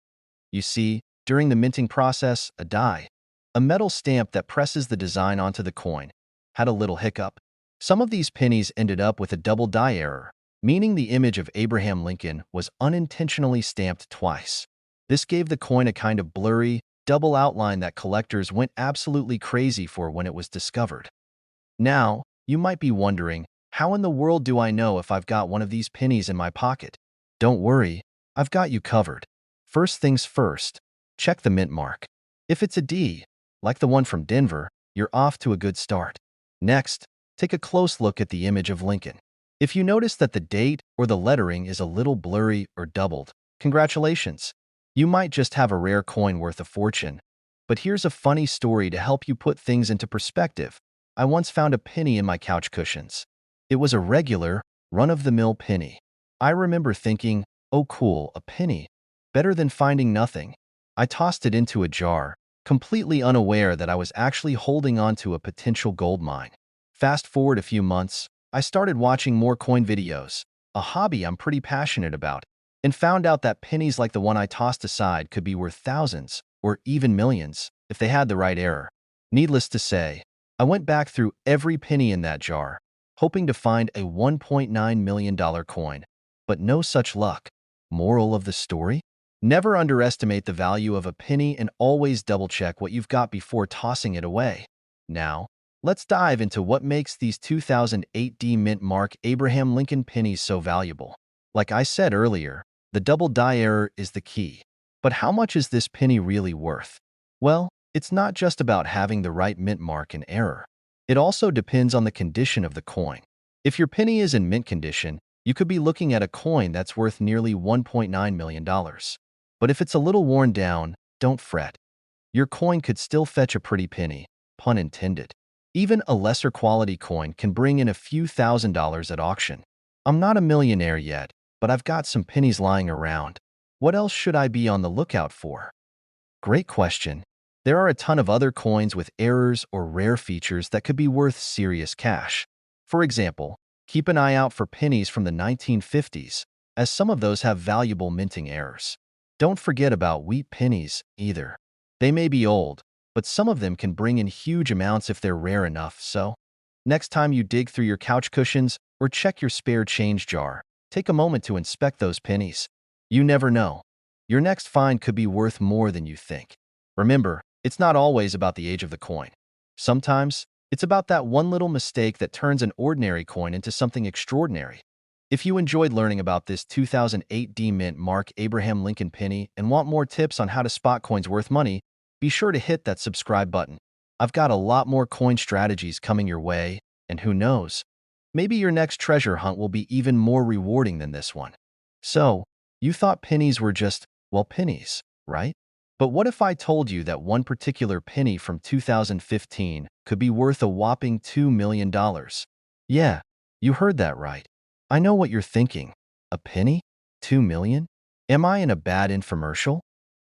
You see, during the minting process, a die, a metal stamp that presses the design onto the coin, had a little hiccup. Some of these pennies ended up with a double die error, meaning the image of Abraham Lincoln was unintentionally stamped twice. This gave the coin a kind of blurry, double outline that collectors went absolutely crazy for when it was discovered. Now, you might be wondering, how in the world do I know if I've got one of these pennies in my pocket? Don't worry, I've got you covered. First things first, check the mint mark. If it's a D, like the one from Denver, you're off to a good start. Next, take a close look at the image of Lincoln. If you notice that the date or the lettering is a little blurry or doubled, congratulations. You might just have a rare coin worth a fortune. But here's a funny story to help you put things into perspective. I once found a penny in my couch cushions. It was a regular, run-of-the-mill penny. I remember thinking, oh cool, a penny. Better than finding nothing. I tossed it into a jar, completely unaware that I was actually holding on to a potential gold mine. Fast forward a few months, I started watching more coin videos, a hobby I'm pretty passionate about, and found out that pennies like the one I tossed aside could be worth thousands, or even millions, if they had the right error. Needless to say, I went back through every penny in that jar, hoping to find a $1.9 million coin, but no such luck. Moral of the story? Never underestimate the value of a penny and always double-check what you've got before tossing it away. Now, let's dive into what makes these 2008 D Mint Mark Abraham Lincoln pennies so valuable. Like I said earlier, the double die error is the key. But how much is this penny really worth? Well, it's not just about having the right mint mark and error. It also depends on the condition of the coin. If your penny is in mint condition, you could be looking at a coin that's worth nearly $1.9 million. But if it's a little worn down, don't fret. Your coin could still fetch a pretty penny, pun intended. Even a lesser quality coin can bring in a few $1,000s at auction. I'm not a millionaire yet, but I've got some pennies lying around. What else should I be on the lookout for? Great question. There are a ton of other coins with errors or rare features that could be worth serious cash. For example, keep an eye out for pennies from the 1950s, as some of those have valuable minting errors. Don't forget about wheat pennies either. They may be old, but some of them can bring in huge amounts if they're rare enough, so next time you dig through your couch cushions or check your spare change jar, take a moment to inspect those pennies. You never know. Your next find could be worth more than you think. Remember, it's not always about the age of the coin. Sometimes, it's about that one little mistake that turns an ordinary coin into something extraordinary. If you enjoyed learning about this 2008 D Mint Mark Abraham Lincoln penny and want more tips on how to spot coins worth money, be sure to hit that subscribe button. I've got a lot more coin strategies coming your way, and who knows, maybe your next treasure hunt will be even more rewarding than this one. So, you thought pennies were just, well, pennies, right? But what if I told you that one particular penny from 2015 could be worth a whopping $2 million? Yeah, you heard that right. I know what you're thinking. A penny? 2 million? Am I in a bad infomercial?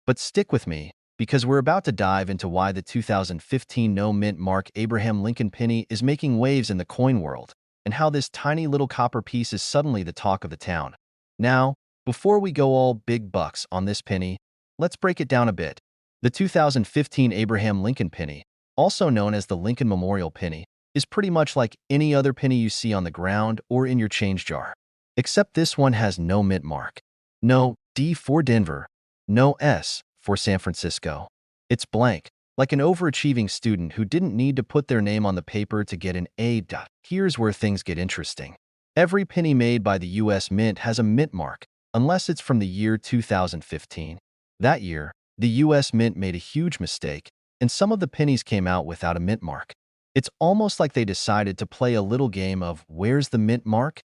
But stick with me, because we're about to dive into why the 2015 no-mint Mark Abraham Lincoln penny is making waves in the coin world, and how this tiny little copper piece is suddenly the talk of the town. Now, before we go all big bucks on this penny, let's break it down a bit. The 2015 Abraham Lincoln penny, also known as the Lincoln Memorial penny, is pretty much like any other penny you see on the ground or in your change jar. Except this one has no mint mark. No D for Denver. No S for San Francisco. It's blank, like an overachieving student who didn't need to put their name on the paper to get an A. Here's where things get interesting. Every penny made by the U.S. Mint has a mint mark, unless it's from the year 2015. That year, the U.S. Mint made a huge mistake, and some of the pennies came out without a mint mark. It's almost like they decided to play a little game of "Where's the mint mark?"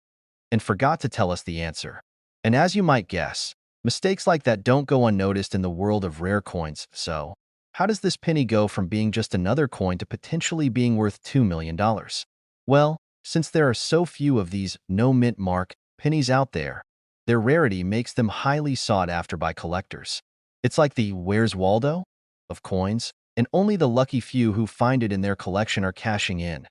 and forgot to tell us the answer. And as you might guess, mistakes like that don't go unnoticed in the world of rare coins, so how does this penny go from being just another coin to potentially being worth $2 million? Well, since there are so few of these no mint mark pennies out there, their rarity makes them highly sought after by collectors. It's like the "Where's Waldo?" of coins, and only the lucky few who find it in their collection are cashing in.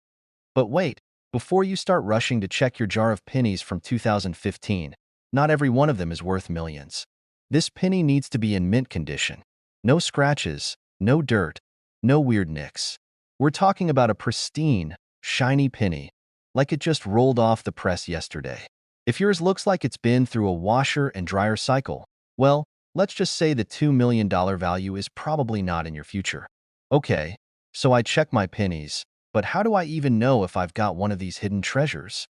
But wait, before you start rushing to check your jar of pennies from 2015, not every one of them is worth millions. This penny needs to be in mint condition. No scratches, no dirt, no weird nicks. We're talking about a pristine, shiny penny, like it just rolled off the press yesterday. If yours looks like it's been through a washer and dryer cycle, well, let's just say the $2 million value is probably not in your future. Okay, so I check my pennies, but how do I even know if I've got one of these hidden treasures?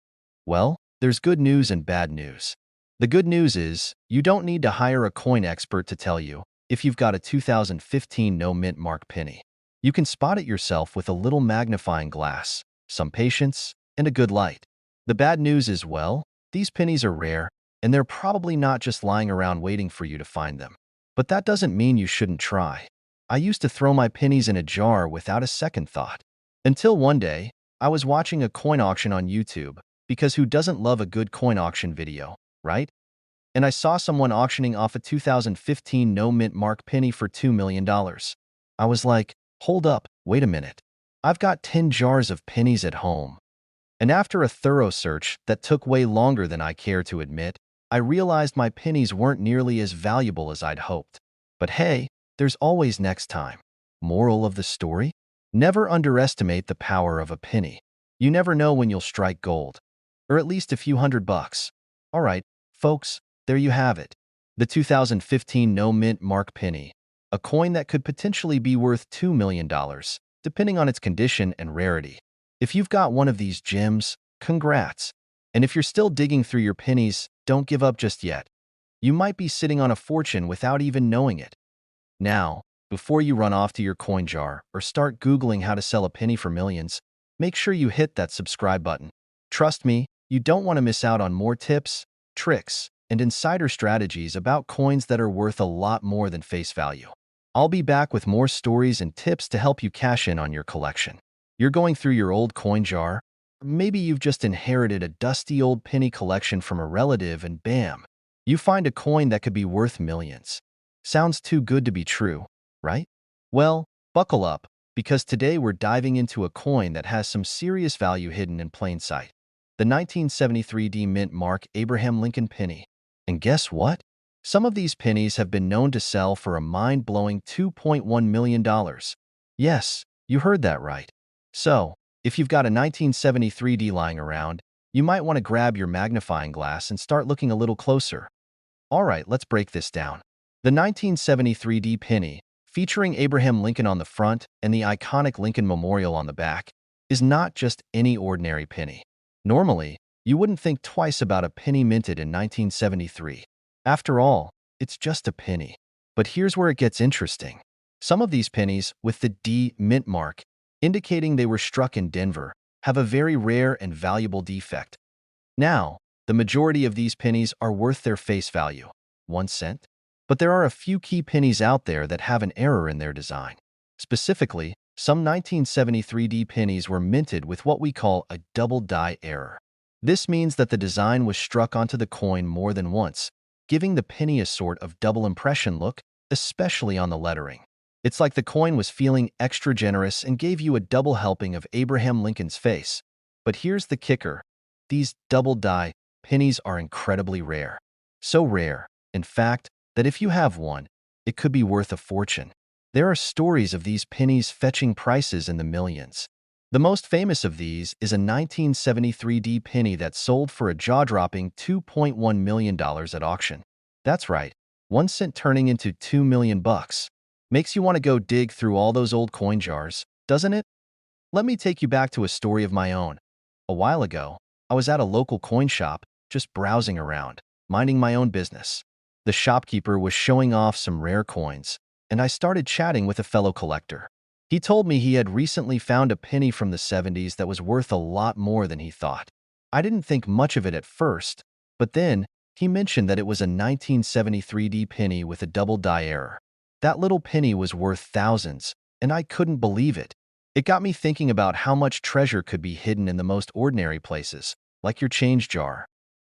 Well, there's good news and bad news. The good news is, you don't need to hire a coin expert to tell you if you've got a 2015 no mint mark penny. You can spot it yourself with a little magnifying glass, some patience, and a good light. The bad news is, well, these pennies are rare, and they're probably not just lying around waiting for you to find them. But that doesn't mean you shouldn't try. I used to throw my pennies in a jar without a second thought. Until one day, I was watching a coin auction on YouTube, because who doesn't love a good coin auction video, right? And I saw someone auctioning off a 2015 no mint mark penny for $2 million. I was like, hold up, wait a minute. I've got 10 jars of pennies at home. And after a thorough search that took way longer than I care to admit, I realized my pennies weren't nearly as valuable as I'd hoped. But hey, there's always next time. Moral of the story? Never underestimate the power of a penny. You never know when you'll strike gold. Or at least a few $100. Alright, folks, there you have it. The 2015 no mint mark penny. A coin that could potentially be worth $2 million, depending on its condition and rarity. If you've got one of these gems, congrats. And if you're still digging through your pennies, don't give up just yet. You might be sitting on a fortune without even knowing it. Now, before you run off to your coin jar or start Googling how to sell a penny for millions, make sure you hit that subscribe button. Trust me, you don't want to miss out on more tips, tricks, and insider strategies about coins that are worth a lot more than face value. I'll be back with more stories and tips to help you cash in on your collection. You're going through your old coin jar? maybe you've just inherited a dusty old penny collection from a relative and bam, you find a coin that could be worth millions. Sounds too good to be true, right? Well, buckle up, because today we're diving into a coin that has some serious value hidden in plain sight. The 1973 D Mint Mark Abraham Lincoln penny. And guess what? Some of these pennies have been known to sell for a mind-blowing $2.1 million. Yes, you heard that right. So, if you've got a 1973 D lying around, you might want to grab your magnifying glass and start looking a little closer. All right, let's break this down. The 1973 D penny, featuring Abraham Lincoln on the front and the iconic Lincoln Memorial on the back, is not just any ordinary penny. Normally, you wouldn't think twice about a penny minted in 1973. After all, it's just a penny. But here's where it gets interesting. Some of these pennies with the D mint mark, indicating they were struck in Denver, have a very rare and valuable defect. Now, the majority of these pennies are worth their face value, 1 cent. But there are a few key pennies out there that have an error in their design. Specifically, some 1973 D pennies were minted with what we call a double die error. This means that the design was struck onto the coin more than once, giving the penny a sort of double impression look, especially on the lettering. It's like the coin was feeling extra generous and gave you a double helping of Abraham Lincoln's face. But here's the kicker. These double die pennies are incredibly rare. So rare, in fact, that if you have one, it could be worth a fortune. There are stories of these pennies fetching prices in the millions. The most famous of these is a 1973 D penny that sold for a jaw-dropping $2.1 million at auction. That's right, 1 cent turning into $2 million. Makes you want to go dig through all those old coin jars, doesn't it? Let me take you back to a story of my own. A while ago, I was at a local coin shop, just browsing around, minding my own business. The shopkeeper was showing off some rare coins, and I started chatting with a fellow collector. He told me he had recently found a penny from the 70s that was worth a lot more than he thought. I didn't think much of it at first, but then he mentioned that it was a 1973 D penny with a double die error. That little penny was worth thousands, and I couldn't believe it. It got me thinking about how much treasure could be hidden in the most ordinary places, like your change jar.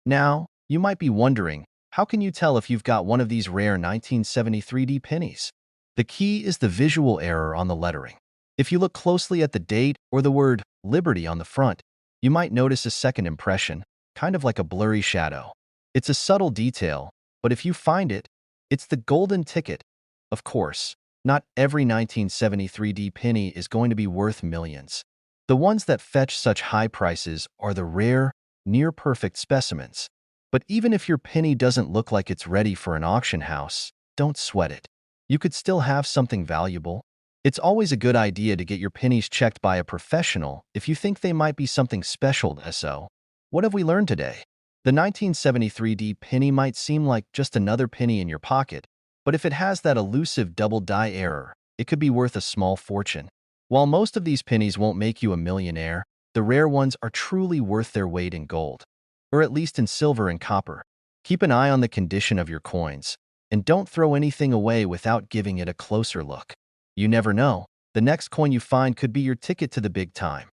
Now, you might be wondering, how can you tell if you've got one of these rare 1973 D pennies? The key is the visual error on the lettering. If you look closely at the date or the word Liberty on the front, you might notice a second impression, kind of like a blurry shadow. It's a subtle detail, but if you find it, it's the golden ticket. Of course, not every 1973 D penny is going to be worth millions. The ones that fetch such high prices are the rare, near-perfect specimens. But even if your penny doesn't look like it's ready for an auction house, don't sweat it. You could still have something valuable. It's always a good idea to get your pennies checked by a professional if you think they might be something special. So, what have we learned today? The 1973 D penny might seem like just another penny in your pocket, but if it has that elusive double die error, it could be worth a small fortune. While most of these pennies won't make you a millionaire, the rare ones are truly worth their weight in gold, or at least in silver and copper. Keep an eye on the condition of your coins, and don't throw anything away without giving it a closer look. You never know, the next coin you find could be your ticket to the big time.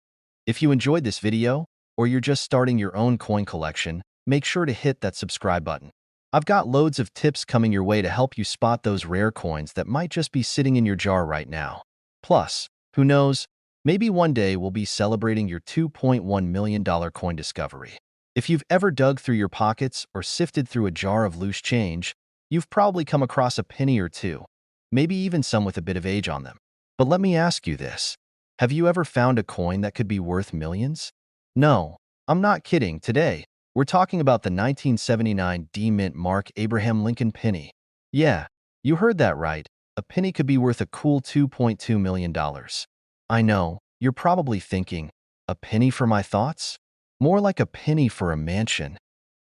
If you enjoyed this video, or you're just starting your own coin collection, make sure to hit that subscribe button. I've got loads of tips coming your way to help you spot those rare coins that might just be sitting in your jar right now. Plus, who knows, maybe one day we'll be celebrating your $2.1 million coin discovery. If you've ever dug through your pockets or sifted through a jar of loose change, you've probably come across a penny or two, maybe even some with a bit of age on them. But let me ask you this. Have you ever found a coin that could be worth millions? No, I'm not kidding. Today, we're talking about the 1979 D Mint Mark Abraham Lincoln penny. Yeah, you heard that right. A penny could be worth a cool $2.2 million. I know, you're probably thinking, a penny for my thoughts? More like a penny for a mansion.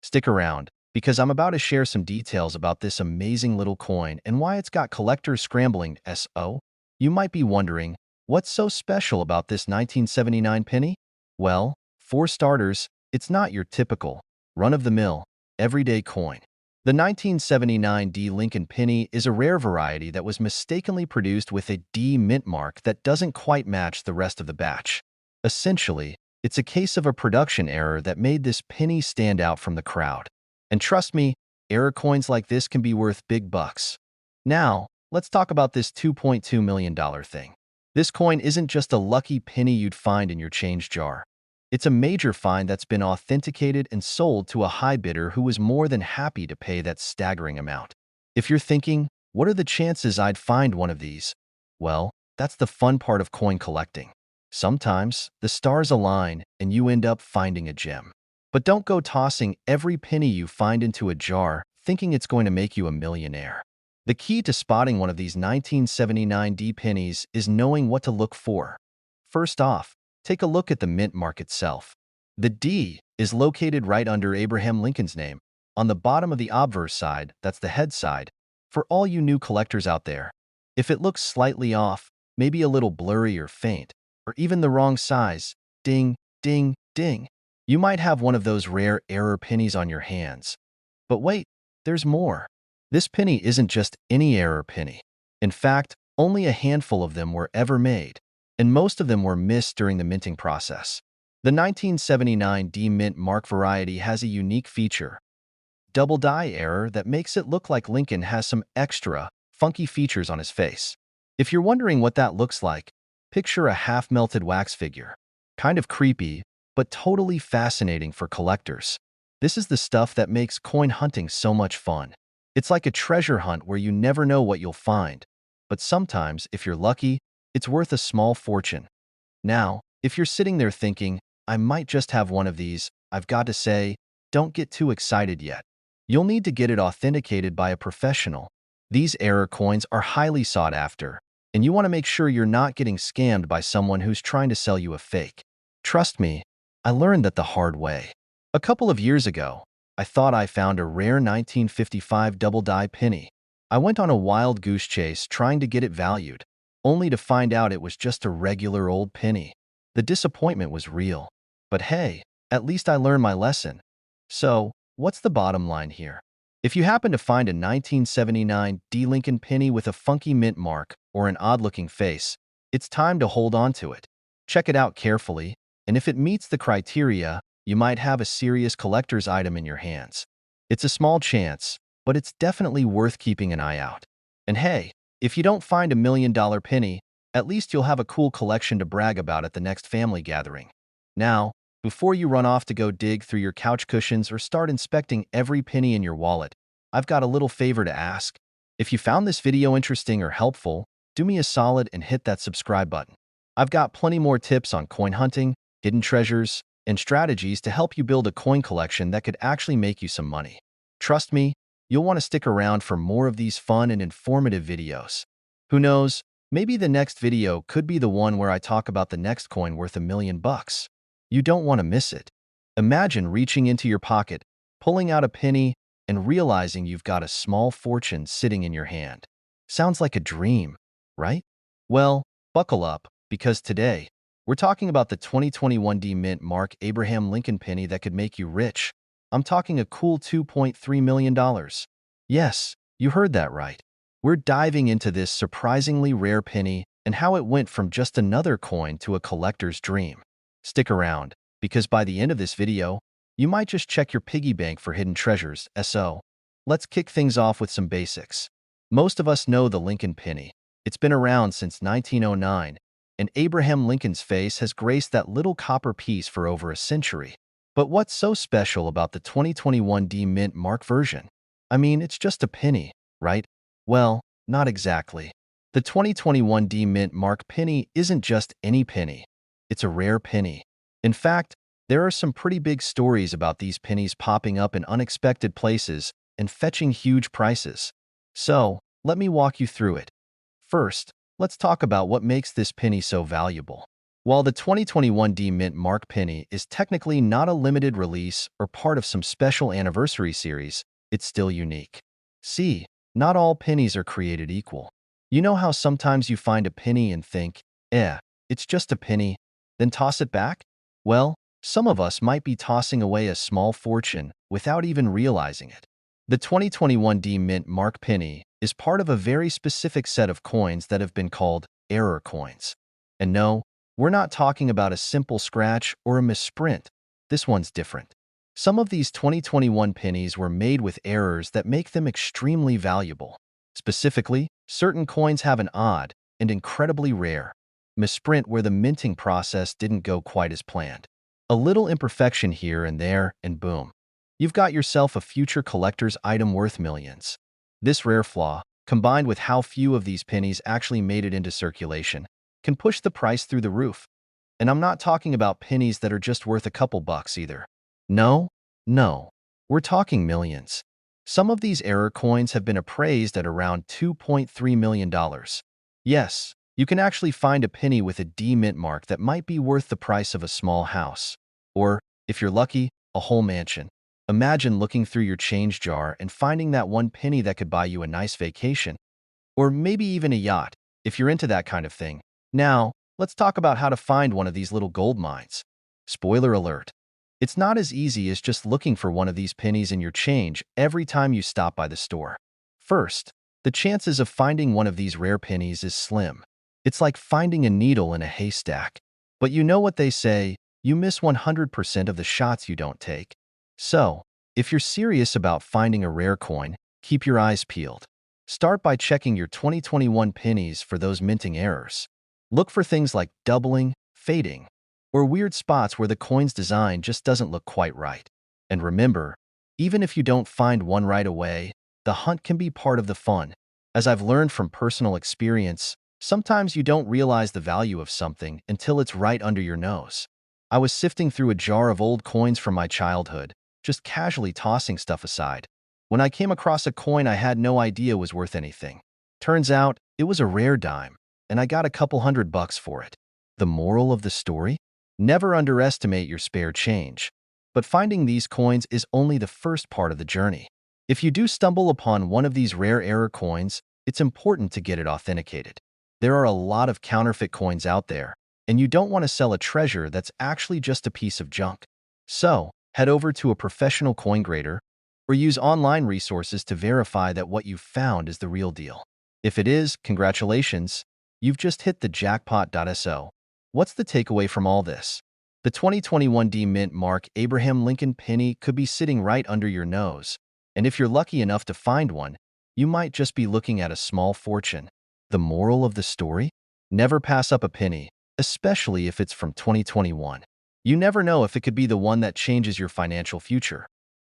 Stick around, because I'm about to share some details about this amazing little coin and why it's got collectors scrambling. So, you might be wondering, what's so special about this 1979 penny? Well, for starters, it's not your typical, run-of-the-mill, everyday coin. The 1979 D Lincoln penny is a rare variety that was mistakenly produced with a D mint mark that doesn't quite match the rest of the batch. Essentially, It's a case of a production error that made this penny stand out from the crowd. And trust me, error coins like this can be worth big bucks. Now, let's talk about this $2.2 million thing. This coin isn't just a lucky penny you'd find in your change jar. It's a major find that's been authenticated and sold to a high bidder who was more than happy to pay that staggering amount. If you're thinking, what are the chances I'd find one of these? Well, that's the fun part of coin collecting. Sometimes, the stars align and you end up finding a gem. But don't go tossing every penny you find into a jar thinking it's going to make you a millionaire. The key to spotting one of these 1979 D pennies is knowing what to look for. First off, take a look at the mint mark itself. The D is located right under Abraham Lincoln's name. On the bottom of the obverse side, that's the head side, for all you new collectors out there. If it looks slightly off, maybe a little blurry or faint, or even the wrong size, ding, ding, ding, you might have one of those rare error pennies on your hands. But wait, there's more. This penny isn't just any error penny. In fact, only a handful of them were ever made, and most of them were missed during the minting process. The 1979 D Mint Mark variety has a unique feature, double die error, that makes it look like Lincoln has some extra, funky features on his face. If you're wondering what that looks like, picture a half-melted wax figure. Kind of creepy, but totally fascinating for collectors. This is the stuff that makes coin hunting so much fun. It's like a treasure hunt where you never know what you'll find. But sometimes, if you're lucky, it's worth a small fortune. Now, if you're sitting there thinking, I might just have one of these, I've got to say, don't get too excited yet. You'll need to get it authenticated by a professional. These error coins are highly sought after, and you want to make sure you're not getting scammed by someone who's trying to sell you a fake. Trust me, I learned that the hard way. A couple of years ago, I thought I found a rare 1955 double die penny. I went on a wild goose chase trying to get it valued, only to find out it was just a regular old penny. The disappointment was real. But hey, at least I learned my lesson. So, what's the bottom line here? If you happen to find a 1979 D Lincoln penny with a funky mint mark or an odd-looking face, it's time to hold on to it. Check it out carefully, and if it meets the criteria, you might have a serious collector's item in your hands. It's a small chance, but it's definitely worth keeping an eye out. And hey, if you don't find $1 million penny, at least you'll have a cool collection to brag about at the next family gathering. Now, before you run off to go dig through your couch cushions or start inspecting every penny in your wallet, I've got a little favor to ask. If you found this video interesting or helpful, do me a solid and hit that subscribe button. I've got plenty more tips on coin hunting, hidden treasures, and strategies to help you build a coin collection that could actually make you some money. Trust me, you'll want to stick around for more of these fun and informative videos. Who knows, maybe the next video could be the one where I talk about the next coin worth $1 million. You don't want to miss it. Imagine reaching into your pocket, pulling out a penny, and realizing you've got a small fortune sitting in your hand. Sounds like a dream, right? Well, buckle up, because today, we're talking about the 2021 D Mint Mark Abraham Lincoln penny that could make you rich. I'm talking a cool $2.3 million. Yes, you heard that right. We're diving into this surprisingly rare penny and how it went from just another coin to a collector's dream. Stick around, because by the end of this video, you might just check your piggy bank for hidden treasures. So, let's kick things off with some basics. Most of us know the Lincoln penny. It's been around since 1909. And Abraham Lincoln's face has graced that little copper piece for over a century. But what's so special about the 2021 D Mint Mark version? I mean, it's just a penny, right? Well, not exactly. The 2021 D Mint Mark penny isn't just any penny. It's a rare penny. In fact, there are some pretty big stories about these pennies popping up in unexpected places and fetching huge prices. So, let me walk you through it. First, let's talk about what makes this penny so valuable. While the 2021 D Mint Mark penny is technically not a limited release or part of some special anniversary series, it's still unique. See, not all pennies are created equal. You know how sometimes you find a penny and think, it's just a penny, then toss it back? Well, some of us might be tossing away a small fortune without even realizing it. The 2021 D Mint Mark penny is part of a very specific set of coins that have been called error coins. And no, We're not talking about a simple scratch or a misprint. This one's different. Some of these 2021 pennies were made with errors that make them extremely valuable. Specifically, certain coins have an odd and incredibly rare misprint where the minting process didn't go quite as planned. A little imperfection here and there, and boom. You've got yourself a future collector's item worth millions. This rare flaw, combined with how few of these pennies actually made it into circulation, can push the price through the roof. And I'm not talking about pennies that are just worth a couple bucks either. No, no. We're talking millions. Some of these error coins have been appraised at around $2.3 million. Yes, you can actually find a penny with a D mint mark that might be worth the price of a small house. Or, if you're lucky, a whole mansion. Imagine looking through your change jar and finding that one penny that could buy you a nice vacation. Or maybe even a yacht, if you're into that kind of thing. Now, let's talk about how to find one of these little gold mines. Spoiler alert. It's not as easy as just looking for one of these pennies in your change every time you stop by the store. First, the chances of finding one of these rare pennies is slim. It's like finding a needle in a haystack. But you know what they say, you miss 100% of the shots you don't take. So, if you're serious about finding a rare coin, keep your eyes peeled. Start by checking your 2021 pennies for those minting errors. Look for things like doubling, fading, or weird spots where the coin's design just doesn't look quite right. And remember, even if you don't find one right away, the hunt can be part of the fun. As I've learned from personal experience, sometimes you don't realize the value of something until it's right under your nose. I was sifting through a jar of old coins from my childhood, just casually tossing stuff aside, when I came across a coin I had no idea was worth anything. Turns out, it was a rare dime, and I got a couple $100 for it. The moral of the story? Never underestimate your spare change. But finding these coins is only the first part of the journey. If you do stumble upon one of these rare error coins, it's important to get it authenticated. There are a lot of counterfeit coins out there, and you don't want to sell a treasure that's actually just a piece of junk. So, head over to a professional coin grader or use online resources to verify that what you've found is the real deal. If it is, congratulations, you've just hit the jackpot.so. What's the takeaway from all this? The 2021 D Mint Mark Abraham Lincoln penny could be sitting right under your nose, and if you're lucky enough to find one, you might just be looking at a small fortune. The moral of the story? Never pass up a penny, especially if it's from 2021. You never know if it could be the one that changes your financial future.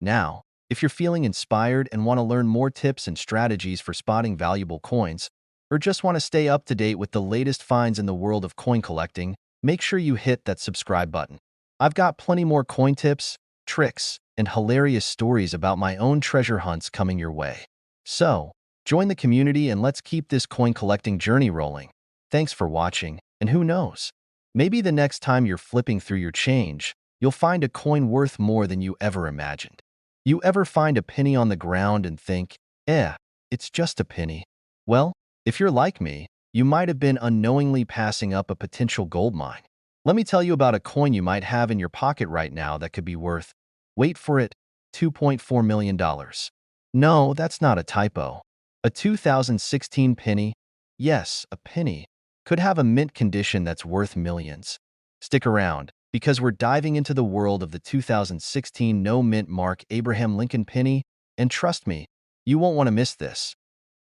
Now, if you're feeling inspired and want to learn more tips and strategies for spotting valuable coins, or just want to stay up to date with the latest finds in the world of coin collecting, make sure you hit that subscribe button. I've got plenty more coin tips, tricks, and hilarious stories about my own treasure hunts coming your way. So, join the community and let's keep this coin collecting journey rolling. Thanks for watching, and who knows? Maybe the next time you're flipping through your change, you'll find a coin worth more than you ever imagined. You ever find a penny on the ground and think, it's just a penny? Well, if you're like me, you might have been unknowingly passing up a potential gold mine. Let me tell you about a coin you might have in your pocket right now that could be worth, wait for it, $2.4 million. No, that's not a typo. A 2016 penny, yes, a penny, could have a mint condition that's worth millions. Stick around, because we're diving into the world of the 2016 no mint mark Abraham Lincoln penny, and trust me, you won't want to miss this.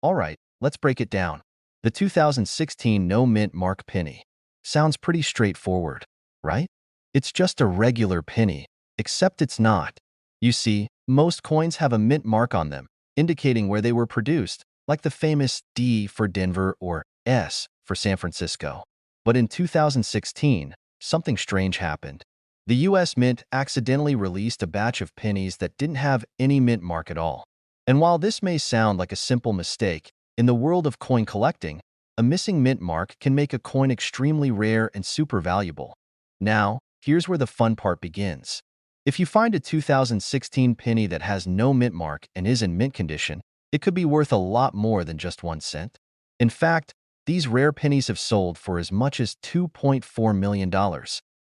All right, let's break it down. The 2016 no mint mark penny. Sounds pretty straightforward, right? It's just a regular penny, except it's not. You see, most coins have a mint mark on them, indicating where they were produced, like the famous D for Denver or S for San Francisco. But in 2016, something strange happened. The US Mint accidentally released a batch of pennies that didn't have any mint mark at all. And while this may sound like a simple mistake, in the world of coin collecting, a missing mint mark can make a coin extremely rare and super valuable. Now, here's where the fun part begins. If you find a 2016 penny that has no mint mark and is in mint condition, it could be worth a lot more than just 1 cent. In fact, these rare pennies have sold for as much as $2.4 million.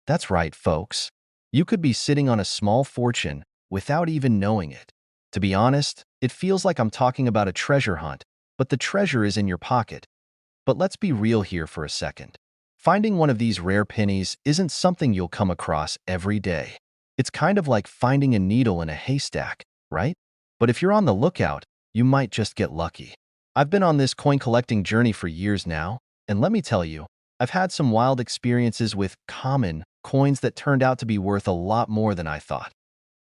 That's right, folks. You could be sitting on a small fortune without even knowing it. To be honest, it feels like I'm talking about a treasure hunt, but the treasure is in your pocket. But let's be real here for a second. Finding one of these rare pennies isn't something you'll come across every day. It's kind of like finding a needle in a haystack, right? But if you're on the lookout, you might just get lucky. I've been on this coin collecting journey for years now, and let me tell you, I've had some wild experiences with common coins that turned out to be worth a lot more than I thought.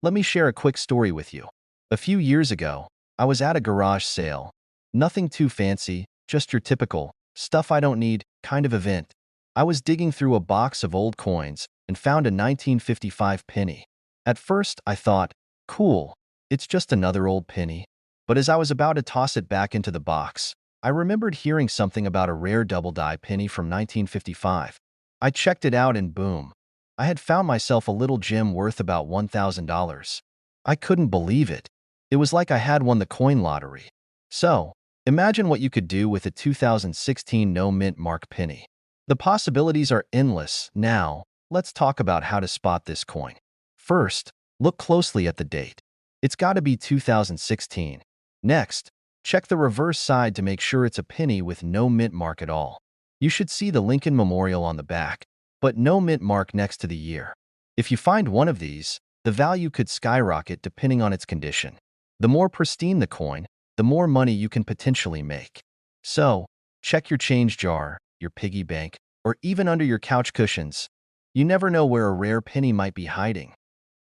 Let me share a quick story with you. A few years ago, I was at a garage sale. Nothing too fancy, just your typical, stuff I don't need kind of event. I was digging through a box of old coins and found a 1955 penny. At first, I thought, cool, it's just another old penny. But as I was about to toss it back into the box, I remembered hearing something about a rare double-die penny from 1955. I checked it out and boom, I had found myself a little gem worth about $1,000. I couldn't believe it. It was like I had won the coin lottery. So, imagine what you could do with a 2016 no-mint mark penny. The possibilities are endless. Now, let's talk about how to spot this coin. First, look closely at the date. It's got to be 2016. Next, check the reverse side to make sure it's a penny with no mint mark at all. You should see the Lincoln Memorial on the back, but no mint mark next to the year. If you find one of these, the value could skyrocket depending on its condition. The more pristine the coin, the more money you can potentially make. So, check your change jar, your piggy bank, or even under your couch cushions. You never know where a rare penny might be hiding.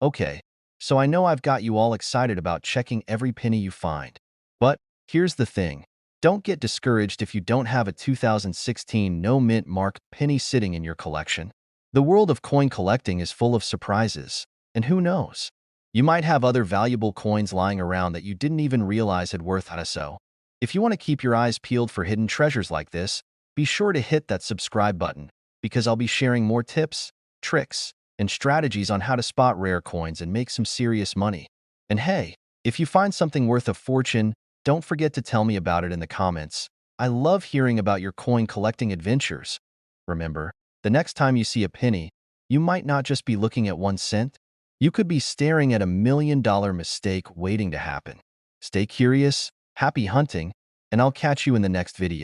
Okay, so I know I've got you all excited about checking every penny you find. But here's the thing. Don't get discouraged if you don't have a 2016 no-mint mark penny sitting in your collection. The world of coin collecting is full of surprises, and who knows? You might have other valuable coins lying around that you didn't even realize had worth so. If you want to keep your eyes peeled for hidden treasures like this, be sure to hit that subscribe button, because I'll be sharing more tips, tricks, and strategies on how to spot rare coins and make some serious money. And hey, if you find something worth a fortune, don't forget to tell me about it in the comments. I love hearing about your coin collecting adventures. Remember, the next time you see a penny, you might not just be looking at 1 cent. You could be staring at a $1 million mistake waiting to happen. Stay curious, happy hunting, and I'll catch you in the next video.